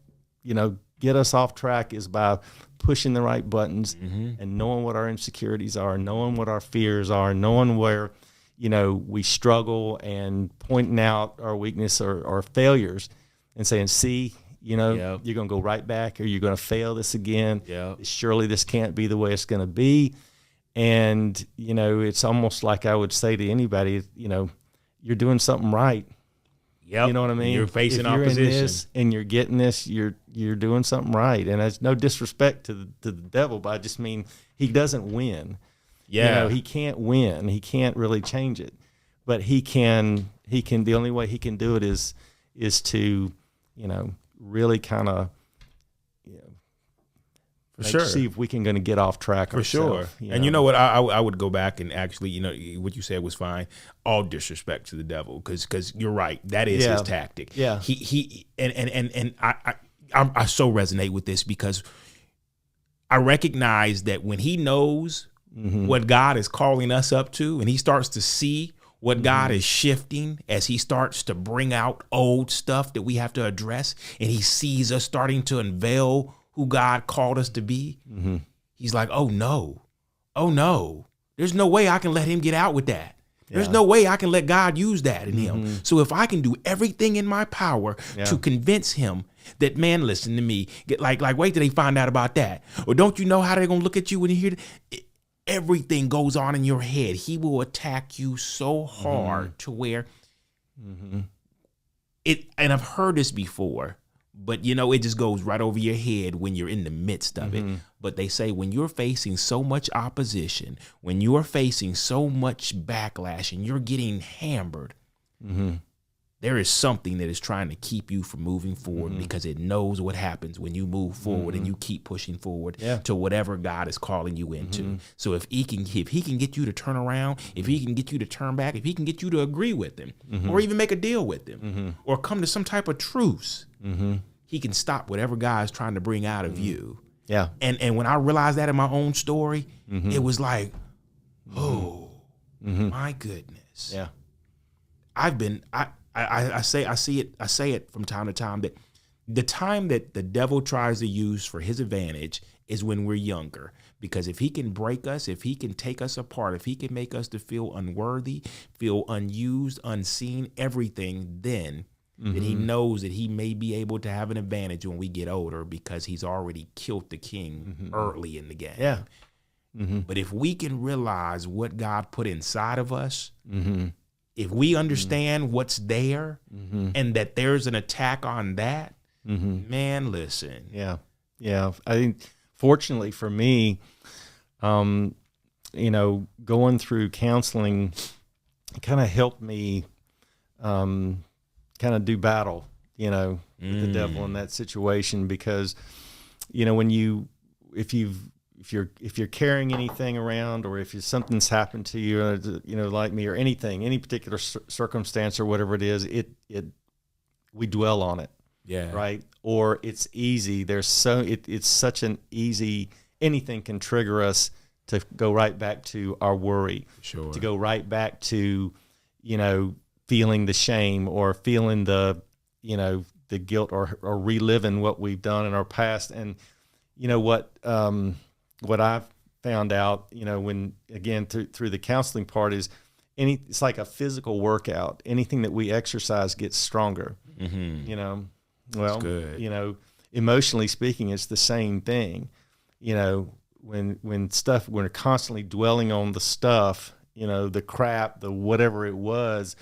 get us off track is by pushing the right buttons and knowing what our insecurities are, knowing what our fears are, knowing where, we struggle, and pointing out our weakness or failures and saying, see, you're going to go right back, or you're going to fail this again. Yep. Surely this can't be the way it's going to be. And, it's almost like I would say to anybody, you're doing something right. Yep. You know what I mean? You're facing if you're opposition. in this and you're getting this, you're doing something right. And it's no disrespect to the devil, but I just mean he doesn't win. Yeah. He can't win. He can't really change it. But he can the only way he can do it is to, really kind of see if we can going to get off track For sure. And you know what? I would go back and actually, what you said was fine. All disrespect to the devil, because you're right. That is his tactic. Yeah. He I so resonate with this, because I recognize that when he knows what God is calling us up to, and he starts to see what God is shifting as he starts to bring out old stuff that we have to address, and he sees us starting to unveil who God called us to be, he's like, oh no, there's no way I can let him get out with that. There's no way I can let God use that in him. So if I can do everything in my power to convince him that, man, listen to me, like wait till they find out about that. Or don't you know how they're going to look at you when you hear it? Everything goes on in your head. He will attack you so hard to where it, and I've heard this before, but it just goes right over your head when you're in the midst of it. But they say when you're facing so much opposition, when you're facing so much backlash and you're getting hammered, there is something that is trying to keep you from moving forward, because it knows what happens when you move forward and you keep pushing forward to whatever God is calling you into. So if he can get you to turn around, if he can get you to turn back, if he can get you to agree with him, or even make a deal with him, or come to some type of truce, he can stop whatever God is trying to bring out of you. Yeah. And when I realized that in my own story, it was like, my goodness. Yeah. I say it from time to time, that the time that the devil tries to use for his advantage is when we're younger. Because if he can break us, if he can take us apart, if he can make us to feel unworthy, feel unused, unseen, everything, then that he knows that he may be able to have an advantage when we get older, because he's already killed the king early in the game. Yeah. But if we can realize what God put inside of us, if we understand what's there and that there's an attack on that, man, listen. Yeah. Yeah. I think, fortunately for me, going through counseling kind of helped me kind of do battle, with the devil in that situation, because, when if you're carrying anything around, or if something's happened to you, like me, or anything, any particular circumstance or whatever it is, we dwell on it. Yeah. Right. Or it's easy. It's such an easy, anything can trigger us to go right back to our worry, to go right back to, feeling the shame, or feeling the guilt, or reliving what we've done in our past. And what I've found out, when, again, through the counseling part, is it's like a physical workout. Anything that we exercise gets stronger. Well, emotionally speaking, it's the same thing. When we're constantly dwelling on the stuff, the crap, the whatever it was,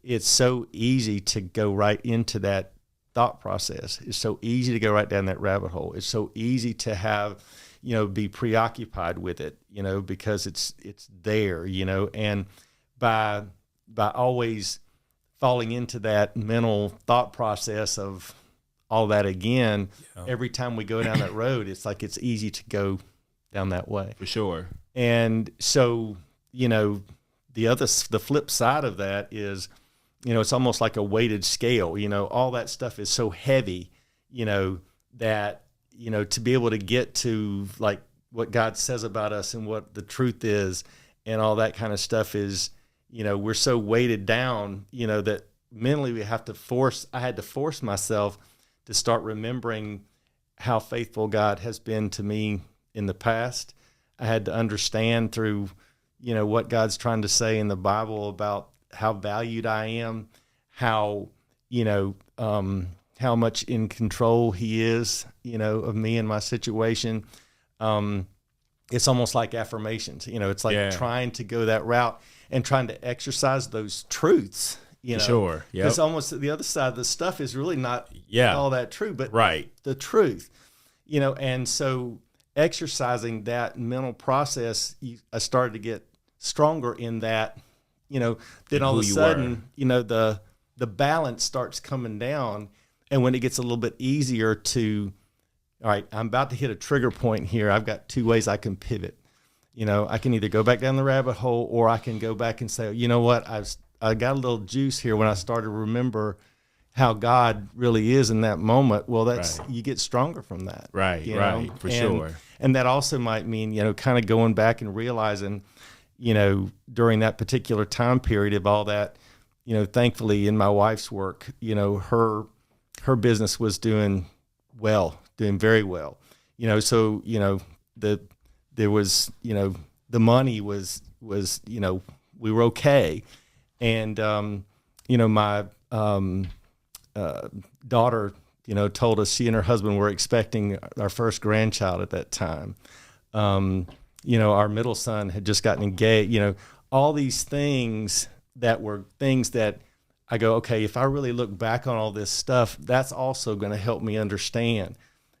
it's so easy to go right into that thought process. It's so easy to go right down that rabbit hole. It's so easy to have, be preoccupied with it, because it's there, by always falling into that mental thought process of all that again, every time we go down that road, it's like it's easy to go down that way. For sure. And so, the flip side of that is, it's almost like a weighted scale. All that stuff is so heavy, that, to be able to get to like what God says about us and what the truth is and all that kind of stuff is, we're so weighted down, that mentally I had to force myself to start remembering how faithful God has been to me in the past. I had to understand through, what God's trying to say in the Bible about how valued I am, how much in control he is, of me and my situation. It's almost like affirmations, it's like trying to go that route and trying to exercise those truths. Sure. Yeah. It's almost the other side of the stuff is really not all that true, but the truth, and so exercising that mental process, I started to get stronger in that, then all of a sudden, the balance starts coming down. And when it gets a little bit easier to, all right, I'm about to hit a trigger point here. I've got two ways I can pivot. I can either go back down the rabbit hole or I can go back and say, you know what, I got a little juice here when I started to remember how God really is in that moment. Well, you get stronger from that. Right, for sure. And that also might mean, kind of going back and realizing, during that particular time period of all that, thankfully in my wife's work, her business was doing very well. So, there was, the money was, we were okay. And, my daughter, told us she and her husband were expecting our first grandchild at that time. Our middle son had just gotten engaged, all these things that were things that I go, okay, if I really look back on all this stuff, that's also going to help me understand,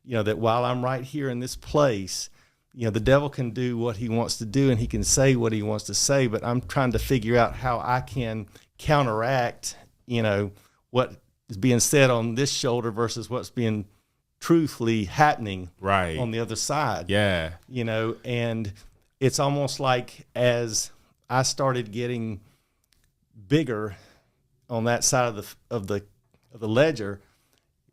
that while I'm right here in this place, the devil can do what he wants to do and he can say what he wants to say, but I'm trying to figure out how I can counteract, what is being said on this shoulder versus what's being truthfully happening on the other side. Yeah. And it's almost like as I started getting bigger on that side of the ledger,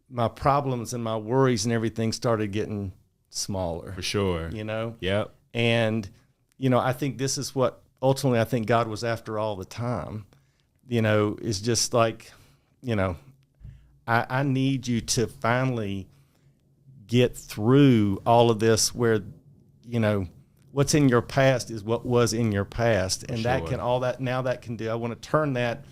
my problems and my worries and everything started getting smaller. For sure. Yep. And, I think this is what ultimately I think God was after all the time, is just like, I need you to finally get through all of this where, what's in your past is what was in your past. And that can, that can do, I want to turn that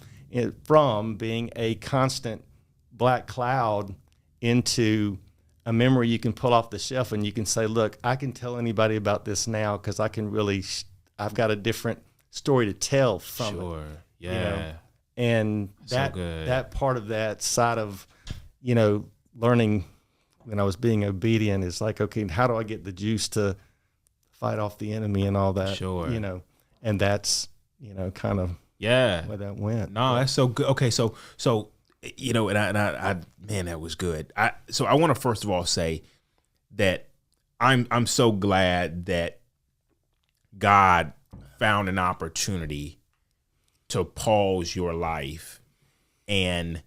from being a constant black cloud into a memory you can pull off the shelf and you can say, look, I can tell anybody about this now because I can really, I've got a different story to tell from it. Yeah. And that part of that side of, learning when I was being obedient is like, okay, how do I get the juice to fight off the enemy and all that? And that's, kind of where that went. No, that's so good. Okay. So, and I man, that was good. So I want to first of all say that I'm so glad that God found an opportunity to pause your life and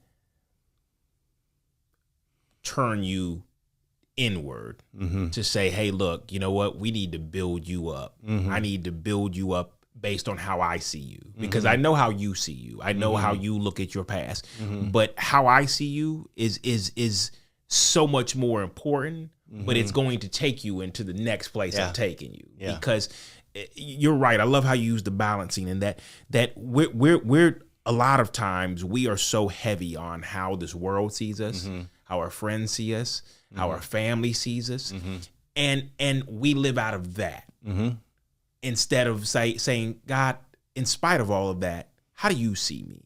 turn you inward to say, hey, look, you know what? We need to build you up. I need to build you up based on how I see you, because I know how you see you. I know how you look at your past, but how I see you is so much more important, but it's going to take you into the next place I'm taking you, because you're right. I love how you use the balancing, and that we're a lot of times we are so heavy on how this world sees us, how our friends see us, how our family sees us, and we live out of that. Instead of saying, God, in spite of all of that, how do you see me?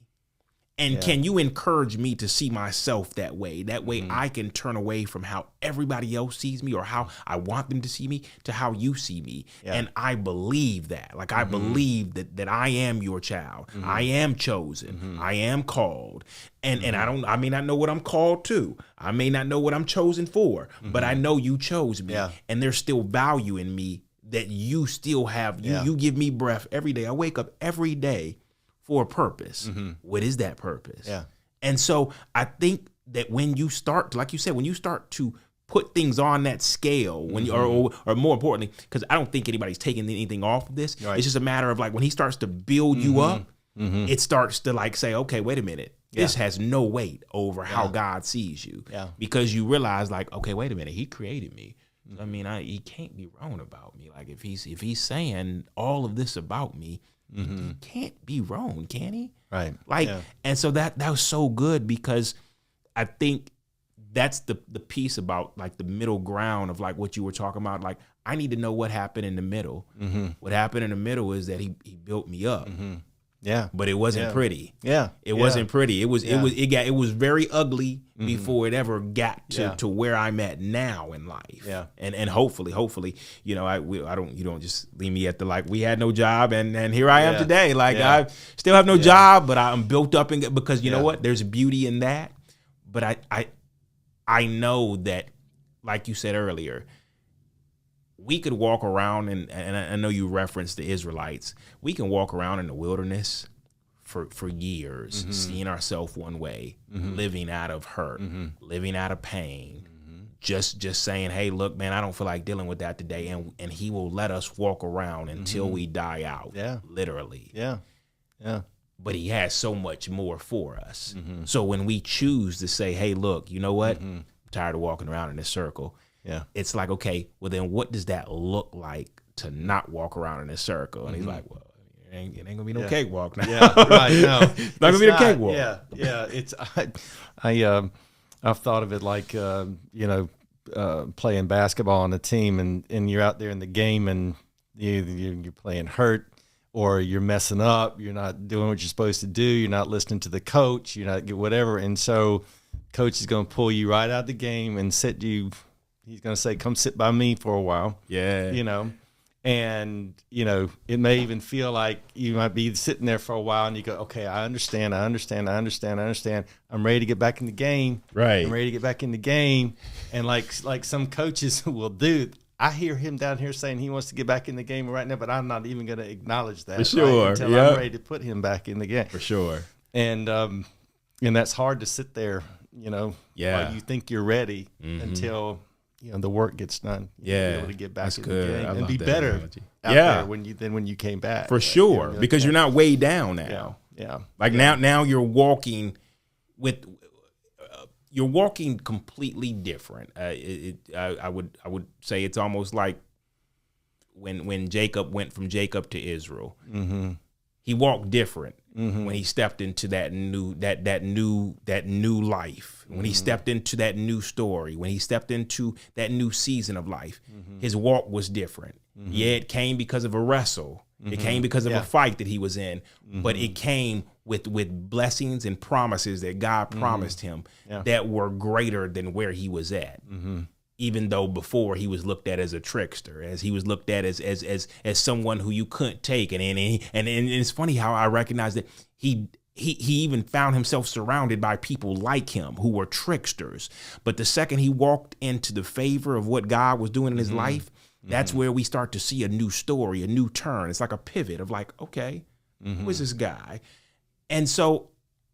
And can you encourage me to see myself that way? That way I can turn away from how everybody else sees me or how I want them to see me to how you see me. Yeah. And I believe that. Like I believe that I am your child. I am chosen. I am called. And I may not know what I'm called to. I may not know what I'm chosen for, but I know you chose me. Yeah. And there's still value in me that you still have. You give me breath every day. I wake up every day for a purpose. What is that purpose? Yeah. And so I think that when you start, like you said, when you start to put things on that scale, when you, or more importantly, because I don't think anybody's taking anything off of this. Right. It's just a matter of like when he starts to build you up, it starts to like say, okay, wait a minute. This has no weight over how God sees you. Yeah. Because you realize like, okay, wait a minute. He created me. I mean, he can't be wrong about me. Like if he's saying all of this about me, he can't be wrong, can he? Right. Like, and so that was so good because I think that's the piece about like the middle ground of like what you were talking about. Like, I need to know what happened in the middle. What happened in the middle is that he built me up. Yeah. But it wasn't pretty. Yeah. It wasn't pretty. It was very ugly before it ever got to where I'm at now in life. Yeah. And hopefully, you know, you don't just leave me at the like we had no job and here I am today. Like I still have no job, but I'm built up because you know what? There's beauty in that. But I know that, like you said earlier, we could walk around, and I know you referenced the Israelites. We can walk around in the wilderness for years, seeing ourselves one way, living out of hurt, living out of pain, just saying, hey, look, man, I don't feel like dealing with that today. And he will let us walk around until we die out, literally. Yeah, yeah. But he has so much more for us. So when we choose to say, hey, look, you know what? I'm tired of walking around in this circle. Yeah, it's like, okay, well then what does that look like to not walk around in a circle? And he's like, well, it ain't gonna be no cakewalk now. Yeah, right. No, it's not gonna be no cakewalk. Yeah, yeah. It's I've thought of it like playing basketball on a team and you're out there in the game and you're playing hurt or you're messing up. You're not doing what you're supposed to do. You're not listening to the coach. You're not whatever. And so, coach is gonna pull you right out of the game and sit you. He's going to say, come sit by me for a while. Yeah. You know, and, you know, it may even feel like you might be sitting there for a while and you go, okay, I understand. I'm ready to get back in the game. Right. I'm ready to get back in the game. And like some coaches will do, I hear him down here saying he wants to get back in the game right now, but I'm not even going to acknowledge that. For sure. Right, until I'm ready to put him back in the game. For sure. And that's hard to sit there, you know, while you think you're ready until – you know, the work gets done. You're able to get back in the game and be better out there when you came back. For sure, because you're not weighed down now. Yeah. Like now you're walking you're walking completely different. I would say it's almost like when Jacob went from Jacob to Israel. He walked different when he stepped into that new life. When he stepped into that new story, when he stepped into that new season of life, his walk was different. Yeah, it came because of a wrestle. It came because of a fight that he was in, but it came with blessings and promises that God promised him that were greater than where he was at. Even though before he was looked at as a trickster, as he was looked at as someone who you couldn't take, and it's funny how I recognize that he even found himself surrounded by people like him who were tricksters. But the second he walked into the favor of what God was doing in his life, that's where we start to see a new story, a new turn. It's like a pivot of like, okay, who is this guy? And so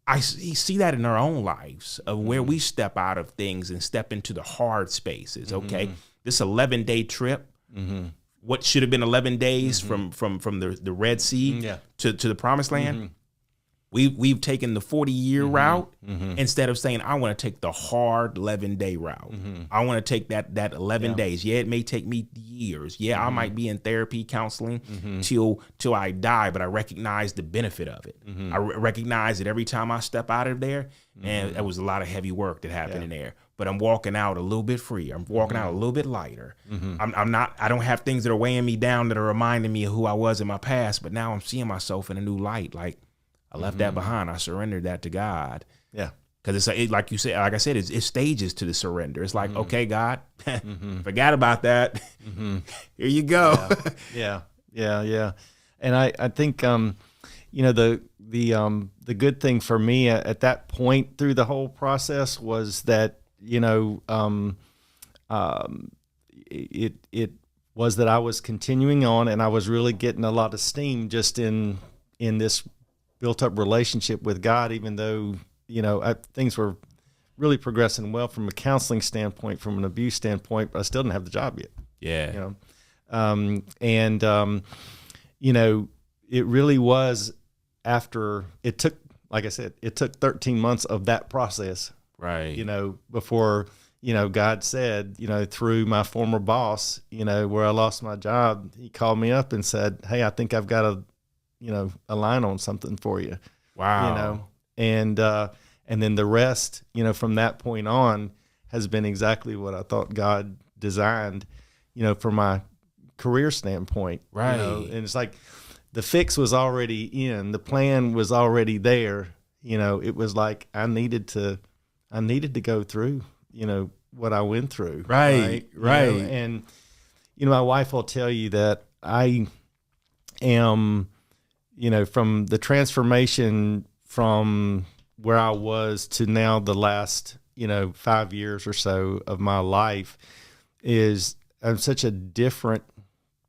I see that in our own lives of where we step out of things and step into the hard spaces. Okay, this 11-day trip, what should have been 11 days from the Red Sea to the Promised Land. We've taken the 40-year route instead of saying, I want to take the hard 11-day route. I want to take that 11 days. Yeah, it may take me years. Yeah, I might be in therapy, counseling till I die, but I recognize the benefit of it. I recognize that every time I step out of there, and that was a lot of heavy work that happened in there. But I'm walking out a little bit freer. I'm walking out a little bit lighter. I don't have things that are weighing me down that are reminding me of who I was in my past, but now I'm seeing myself in a new light. Like, I left that behind. I surrendered that to God. Yeah. Because like you said, like I said, it's stages to the surrender. It's like, okay, God, forgot about that. Here you go. Yeah. And I think, the good thing for me at that point through the whole process was that, it was that I was continuing on, and I was really getting a lot of steam just in this built up relationship with God, even though, things were really progressing well from a counseling standpoint, from an abuse standpoint, but I still didn't have the job yet. Yeah. It really was after it took, like I said, it took 13 months of that process, right? Before, God said, through my former boss, where I lost my job, he called me up and said, "Hey, I think I've got a line on something for you." Wow. And then the rest, from that point on has been exactly what I thought God designed, from my career standpoint. Right. And it's like the fix was already in, the plan was already there. It was like I needed to go through, what I went through. Right. And, my wife will tell you that I am, from the transformation from where I was to now the last, 5 years or so of my life is I'm such a different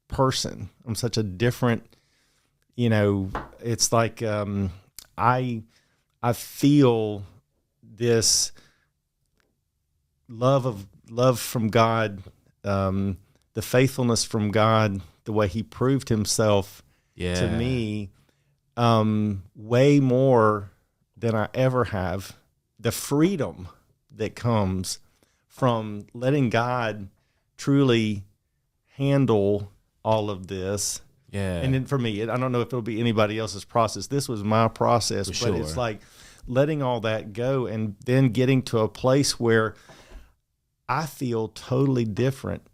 person. I'm such a different, it's like I feel this love from God, the faithfulness from God, the way he proved himself to me, way more than I ever have. The freedom that comes from letting God truly handle all of this. Yeah. And then for me, I don't know if it'll be anybody else's process. This was my process, but it's like letting all that go and then getting to a place where I feel totally different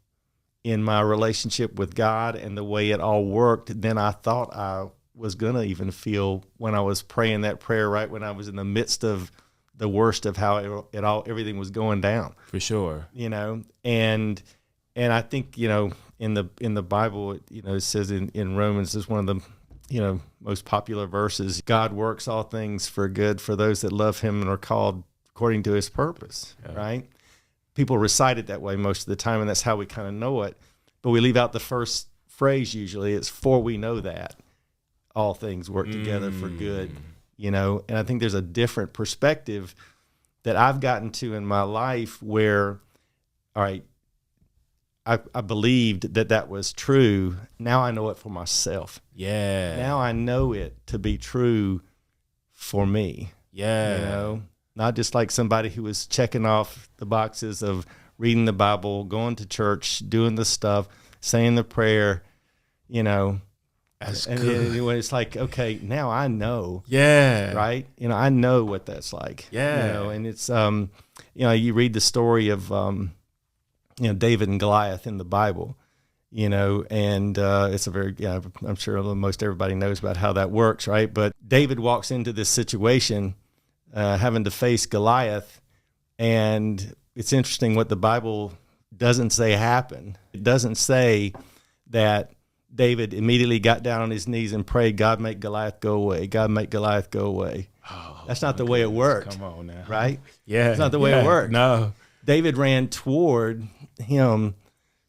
in my relationship with God and the way it all worked than I thought I was going to even feel when I was praying that prayer, right when I was in the midst of the worst of how everything was going down. For sure. And I think, in the Bible, it says in Romans, is one of the, most popular verses, God works all things for good for those that love him and are called according to his purpose, right? People recite it that way most of the time, and that's how we kind of know it. But we leave out the first phrase usually. It's for we know that all things work together for good, and I think there's a different perspective that I've gotten to in my life where, all right, I believed that was true. Now I know it for myself. Yeah. Now I know it to be true for me. Yeah. Not just like somebody who was checking off the boxes of reading the Bible, going to church, doing the stuff, saying the prayer, That's and good. when it's like, okay, now I know. Yeah. Right. I know what that's like. Yeah. And it's, you read the story of, David and Goliath in the Bible, and it's a very, I'm sure most everybody knows about how that works. Right. But David walks into this situation, having to face Goliath. And it's interesting what the Bible doesn't say happened. It doesn't say that David immediately got down on his knees and prayed, God, make Goliath go away. God, make Goliath go away. Oh, that's not the way it worked. Come on now. Right? Yeah. It's not the way it worked. No. David ran toward him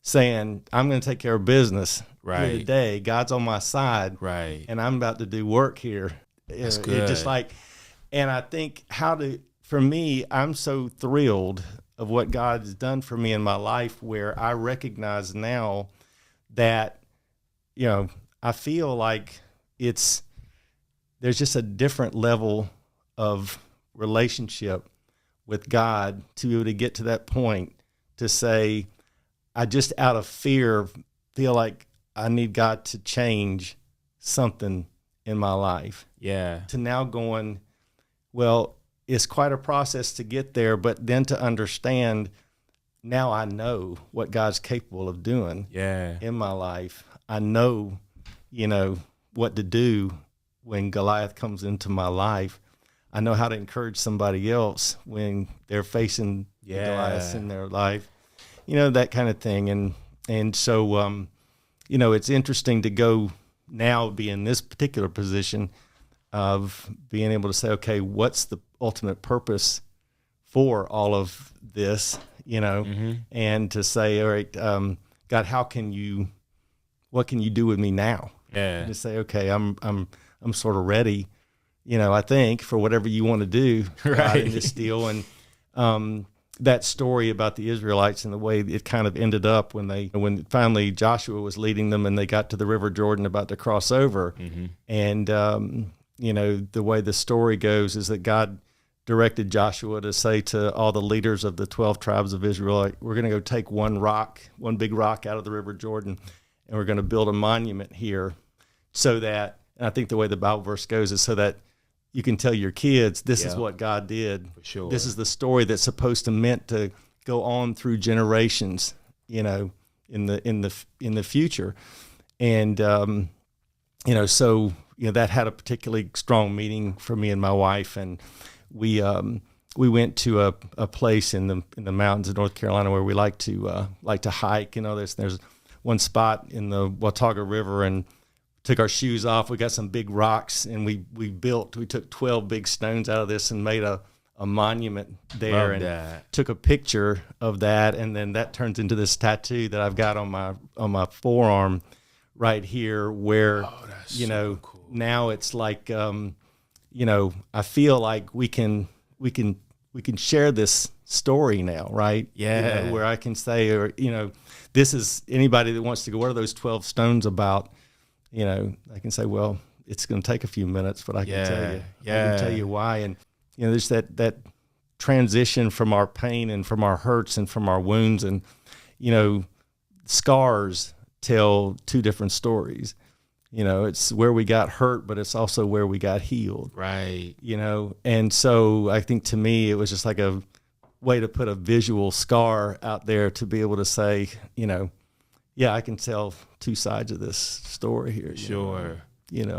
saying, I'm going to take care of business right today. God's on my side. Right. And I'm about to do work here. That's good. Just like, and I think for me, I'm so thrilled of what God has done for me in my life where I recognize now that, I feel like there's just a different level of relationship with God to be able to get to that point to say, I just out of fear feel like I need God to change something in my life. Yeah. To now going, well, it's quite a process to get there, but then to understand now I know what God's capable of doing in my life. I know, what to do when Goliath comes into my life, I know how to encourage somebody else when they're facing the Goliaths in their life, that kind of thing. And so, it's interesting to go now be in this particular position of being able to say, okay, what's the ultimate purpose for all of this, and to say, all right, God, what can you do with me now? Yeah. And to say, okay, I'm sort of ready, I think, for whatever you want to do right. in this deal. And that story about the Israelites and the way it kind of ended up when finally Joshua was leading them and they got to the River Jordan about to cross over. Mm-hmm. And, the way the story goes is that God directed Joshua to say to all the leaders of the 12 tribes of Israel, we're going to go take one big rock out of the River Jordan, and we're going to build a monument here so that, and I think the way the Bible verse goes is so that you can tell your kids, this is what God did. For sure. This is the story that's meant to go on through generations, in the future. And, so, that had a particularly strong meaning for me and my wife. And we went to a place in the mountains of North Carolina where we like to hike. There's one spot in the Watauga River, and took our shoes off. We got some big rocks, and we took 12 big stones out of this and made a monument there. Love that. Took a picture of that, and then that turns into this tattoo that I've got on my forearm right here, where so cool. Now it's like I feel like we can share this story now, right? Yeah. Where I can say, or this is anybody that wants to go, what are those 12 stones about? I can say, well, it's going to take a few minutes, but I can tell you. I can tell you why. And, there's that transition from our pain and from our hurts and from our wounds. And, scars tell two different stories. It's where we got hurt, but it's also where we got healed. Right. And so I think to me, it was just like a way to put a visual scar out there to be able to say, I can tell two sides of this story here. Sure.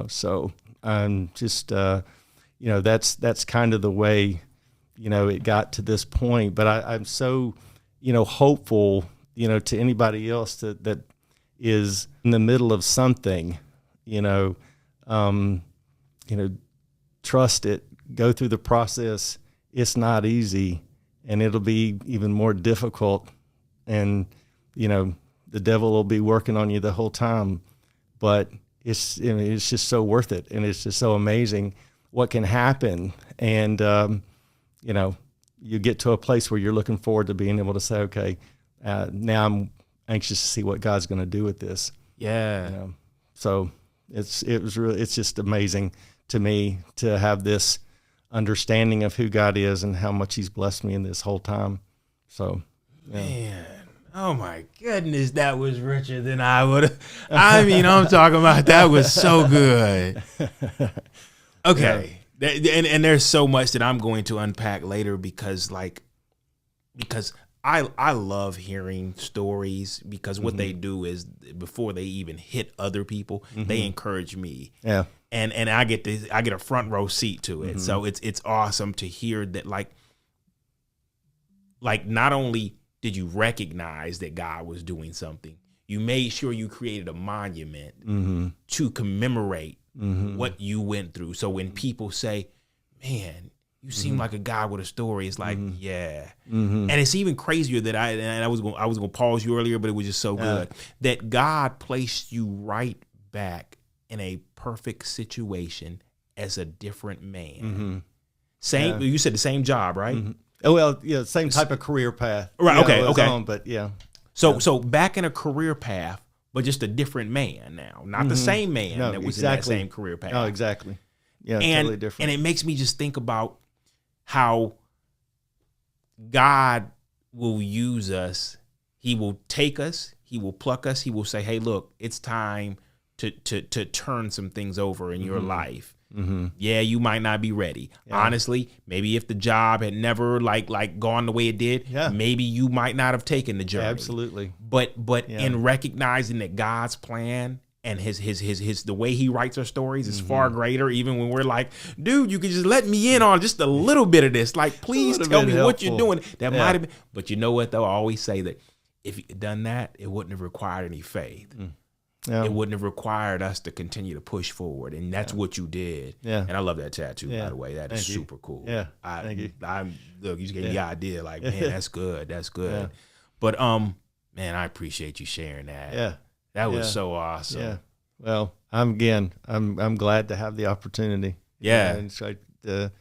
So I'm just, that's kind of the way, it got to this point. But I'm so, hopeful, to anybody else that is in the middle of something, trust it, go through the process. It's not easy, and it'll be even more difficult. And, the devil will be working on you the whole time, but it's just so worth it. And it's just so amazing what can happen. And, you get to a place where you're looking forward to being able to say, okay, now I'm anxious to see what God's going to do with this. Yeah. So it's just amazing to me to have this understanding of who God is and how much he's blessed me in this whole time. So, man. Oh my goodness, that was richer than I would have. I'm talking about that was so good. Okay. Yeah. And there's so much that I'm going to unpack later because I love hearing stories because what they do is before they even hit other people, they encourage me. Yeah. And I get a front row seat to it. So it's awesome to hear that like not only did you recognize that God was doing something, you made sure you created a monument to commemorate what you went through. So when people say, man, you seem like a guy with a story, it's like, yeah. And it's even crazier that I was going to pause you earlier, but it was just so good that God placed you right back in a perfect situation as a different man. You said the same job, right? Oh, well, yeah, same type of career path. Right, okay. But yeah. So back in a career path, but just a different man now. Not the same man that was in that same career path. Oh, exactly. Yeah, and, totally different. And it makes me just think about how God will use us. He will take us. He will pluck us. He will say, hey, look, it's time to turn some things over in your life. Yeah, you might not be ready. Yeah. Honestly, maybe if the job had never like gone the way it did, maybe you might not have taken the journey. Yeah, absolutely. But in recognizing that God's plan And his the way he writes our stories is far greater. Even when we're like, dude, you could just let me in on just a little bit of this. Like, please tell me what you're doing. That might have been. But you know what, though? I always say that if he had done that, it wouldn't have required any faith. Yeah. It wouldn't have required us to continue to push forward. And that's what you did. Yeah. And I love that tattoo, by the way. That is super cool. Yeah. Thank you. Look, you just gave me the idea. Like, man, that's good. That's good. Yeah. But, man, I appreciate you sharing that. Yeah. That was so awesome. Yeah. Well, I'm glad to have the opportunity. Yeah. And try to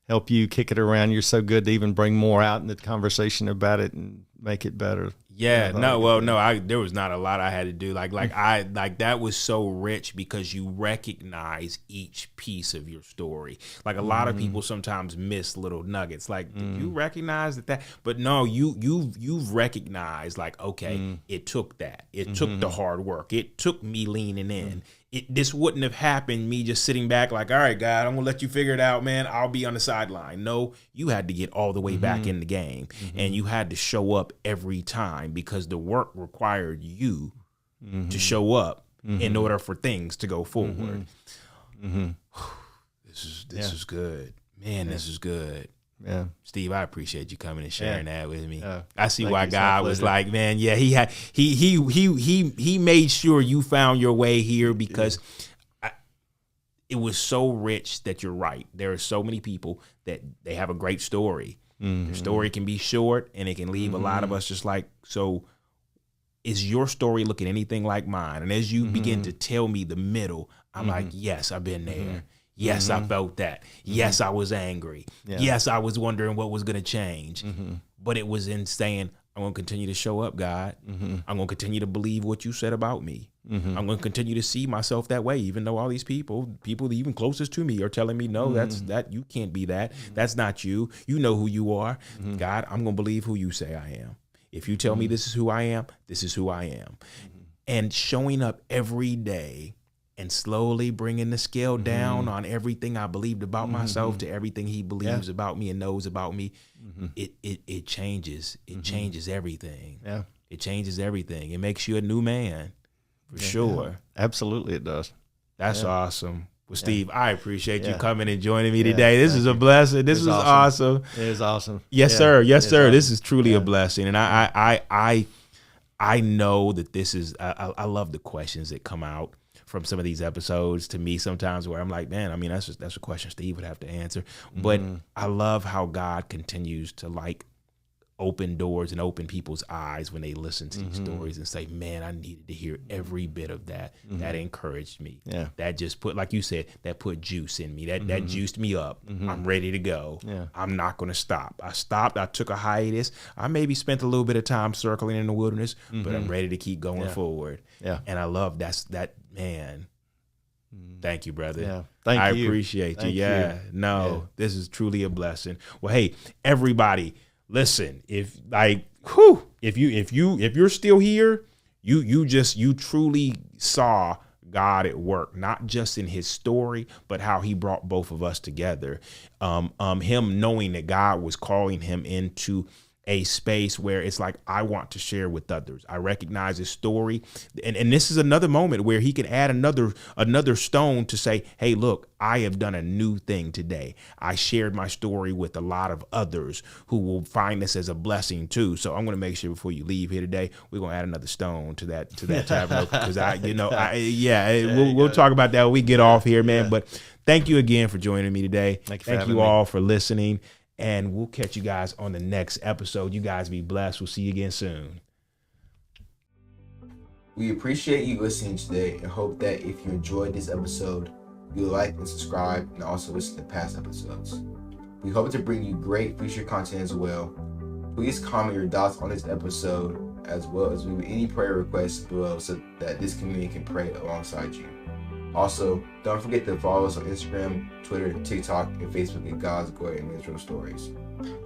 help you kick it around. You're so good to even bring more out in the conversation about it and make it better. Yeah, there was not a lot I had to do. Like that was so rich because you recognize each piece of your story. Like a lot of people sometimes miss little nuggets. Like, did you recognize that? But no, you've recognized, like, okay, it took that. It took the hard work. It took me leaning in. This wouldn't have happened, me just sitting back like, all right, God, I'm going to let you figure it out, man. I'll be on the sideline. No, you had to get all the way back in the game, and you had to show up every time because the work required you to show up in order for things to go forward. This is good. Man, this is good. Yeah, Steve, I appreciate you coming and sharing that with me. I see why God was like, man, yeah, he made sure you found your way here because it was so rich that you're right. There are so many people that they have a great story. Their story can be short and it can leave a lot of us just like, so is your story looking anything like mine? And as you begin to tell me the middle, I'm like, yes, I've been there. Yes, I felt that. Yes, I was angry. Yeah. Yes, I was wondering what was going to change. But it was in saying, I'm going to continue to show up, God. I'm going to continue to believe what you said about me. I'm going to continue to see myself that way, even though all these people even closest to me are telling me, no, that you can't be that. That's not you. You know who you are. God, I'm going to believe who you say I am. If you tell me this is who I am, this is who I am. And showing up every day and slowly bringing the scale down on everything I believed about myself to everything he believes about me and knows about me, it changes. It changes everything. Yeah. It changes everything. It makes you a new man, for sure. Yeah. Absolutely it does. That's awesome. Well, Steve, I appreciate you coming and joining me today. This is a blessing. This is awesome. It is awesome. Yes, sir. Yes, sir. Awesome. This is truly a blessing. And I know that this is, I love the questions that come out from some of these episodes to me sometimes where I'm like, man, I mean, that's a question Steve would have to answer. But I love how God continues to like open doors and open people's eyes when they listen to these stories and say, man, I needed to hear every bit of that. That encouraged me. Yeah. That just put, like you said, that put juice in me. That juiced me up. I'm ready to go. Yeah. I'm not going to stop. I stopped. I took a hiatus. I maybe spent a little bit of time circling in the wilderness, but I'm ready to keep going forward. Yeah. And I love that, man. Thank you, brother. Yeah. Thank you. I appreciate you. Yeah. No, this is truly a blessing. Well, hey, everybody, listen, if you're still here, you truly saw God at work, not just in his story, but how he brought both of us together. Him knowing that God was calling him into a space where it's like, I want to share with others. I recognize his story. And this is another moment where he can add another stone to say, hey, look, I have done a new thing today. I shared my story with a lot of others who will find this as a blessing too. So I'm going to make sure before you leave here today, we're going to add another stone to that tabernacle. Because we'll talk about that when we get off here, man. But thank you again for joining me today. Thank you all for listening. And we'll catch you guys on the next episode. You guys be blessed. We'll see you again soon. We appreciate you listening today and hope that if you enjoyed this episode, you'll like and subscribe and also listen to past episodes. We hope to bring you great future content as well. Please comment your thoughts on this episode as well as leave any prayer requests below so that this community can pray alongside you. Also, don't forget to follow us on Instagram, Twitter, TikTok, and Facebook at God's Glory and Men's Real Stories.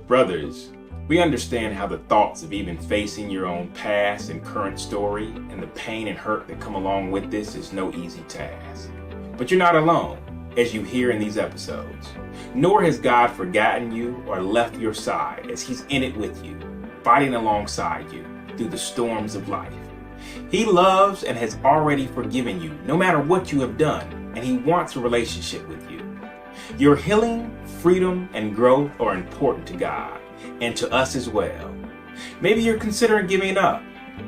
Brothers, we understand how the thoughts of even facing your own past and current story and the pain and hurt that come along with this is no easy task. But you're not alone, as you hear in these episodes. Nor has God forgotten you or left your side, as he's in it with you, fighting alongside you through the storms of life. He loves and has already forgiven you, no matter what you have done, and He wants a relationship with you. Your healing, freedom, and growth are important to God, and to us as well. Maybe you're considering giving up,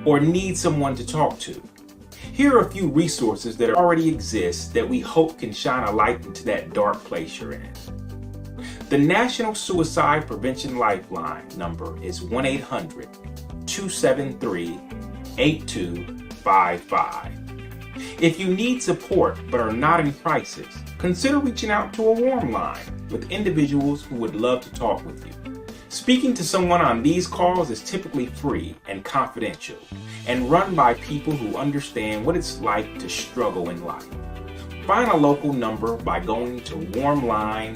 or need someone to talk to. Here are a few resources that already exist that we hope can shine a light into that dark place you're in. The National Suicide Prevention Lifeline number is 1-800-273-8255. If you need support but are not in crisis, consider reaching out to a warm line with individuals who would love to talk with you. Speaking to someone on these calls is typically free and confidential, and run by people who understand what it's like to struggle in life. Find a local number by going to warmline.org.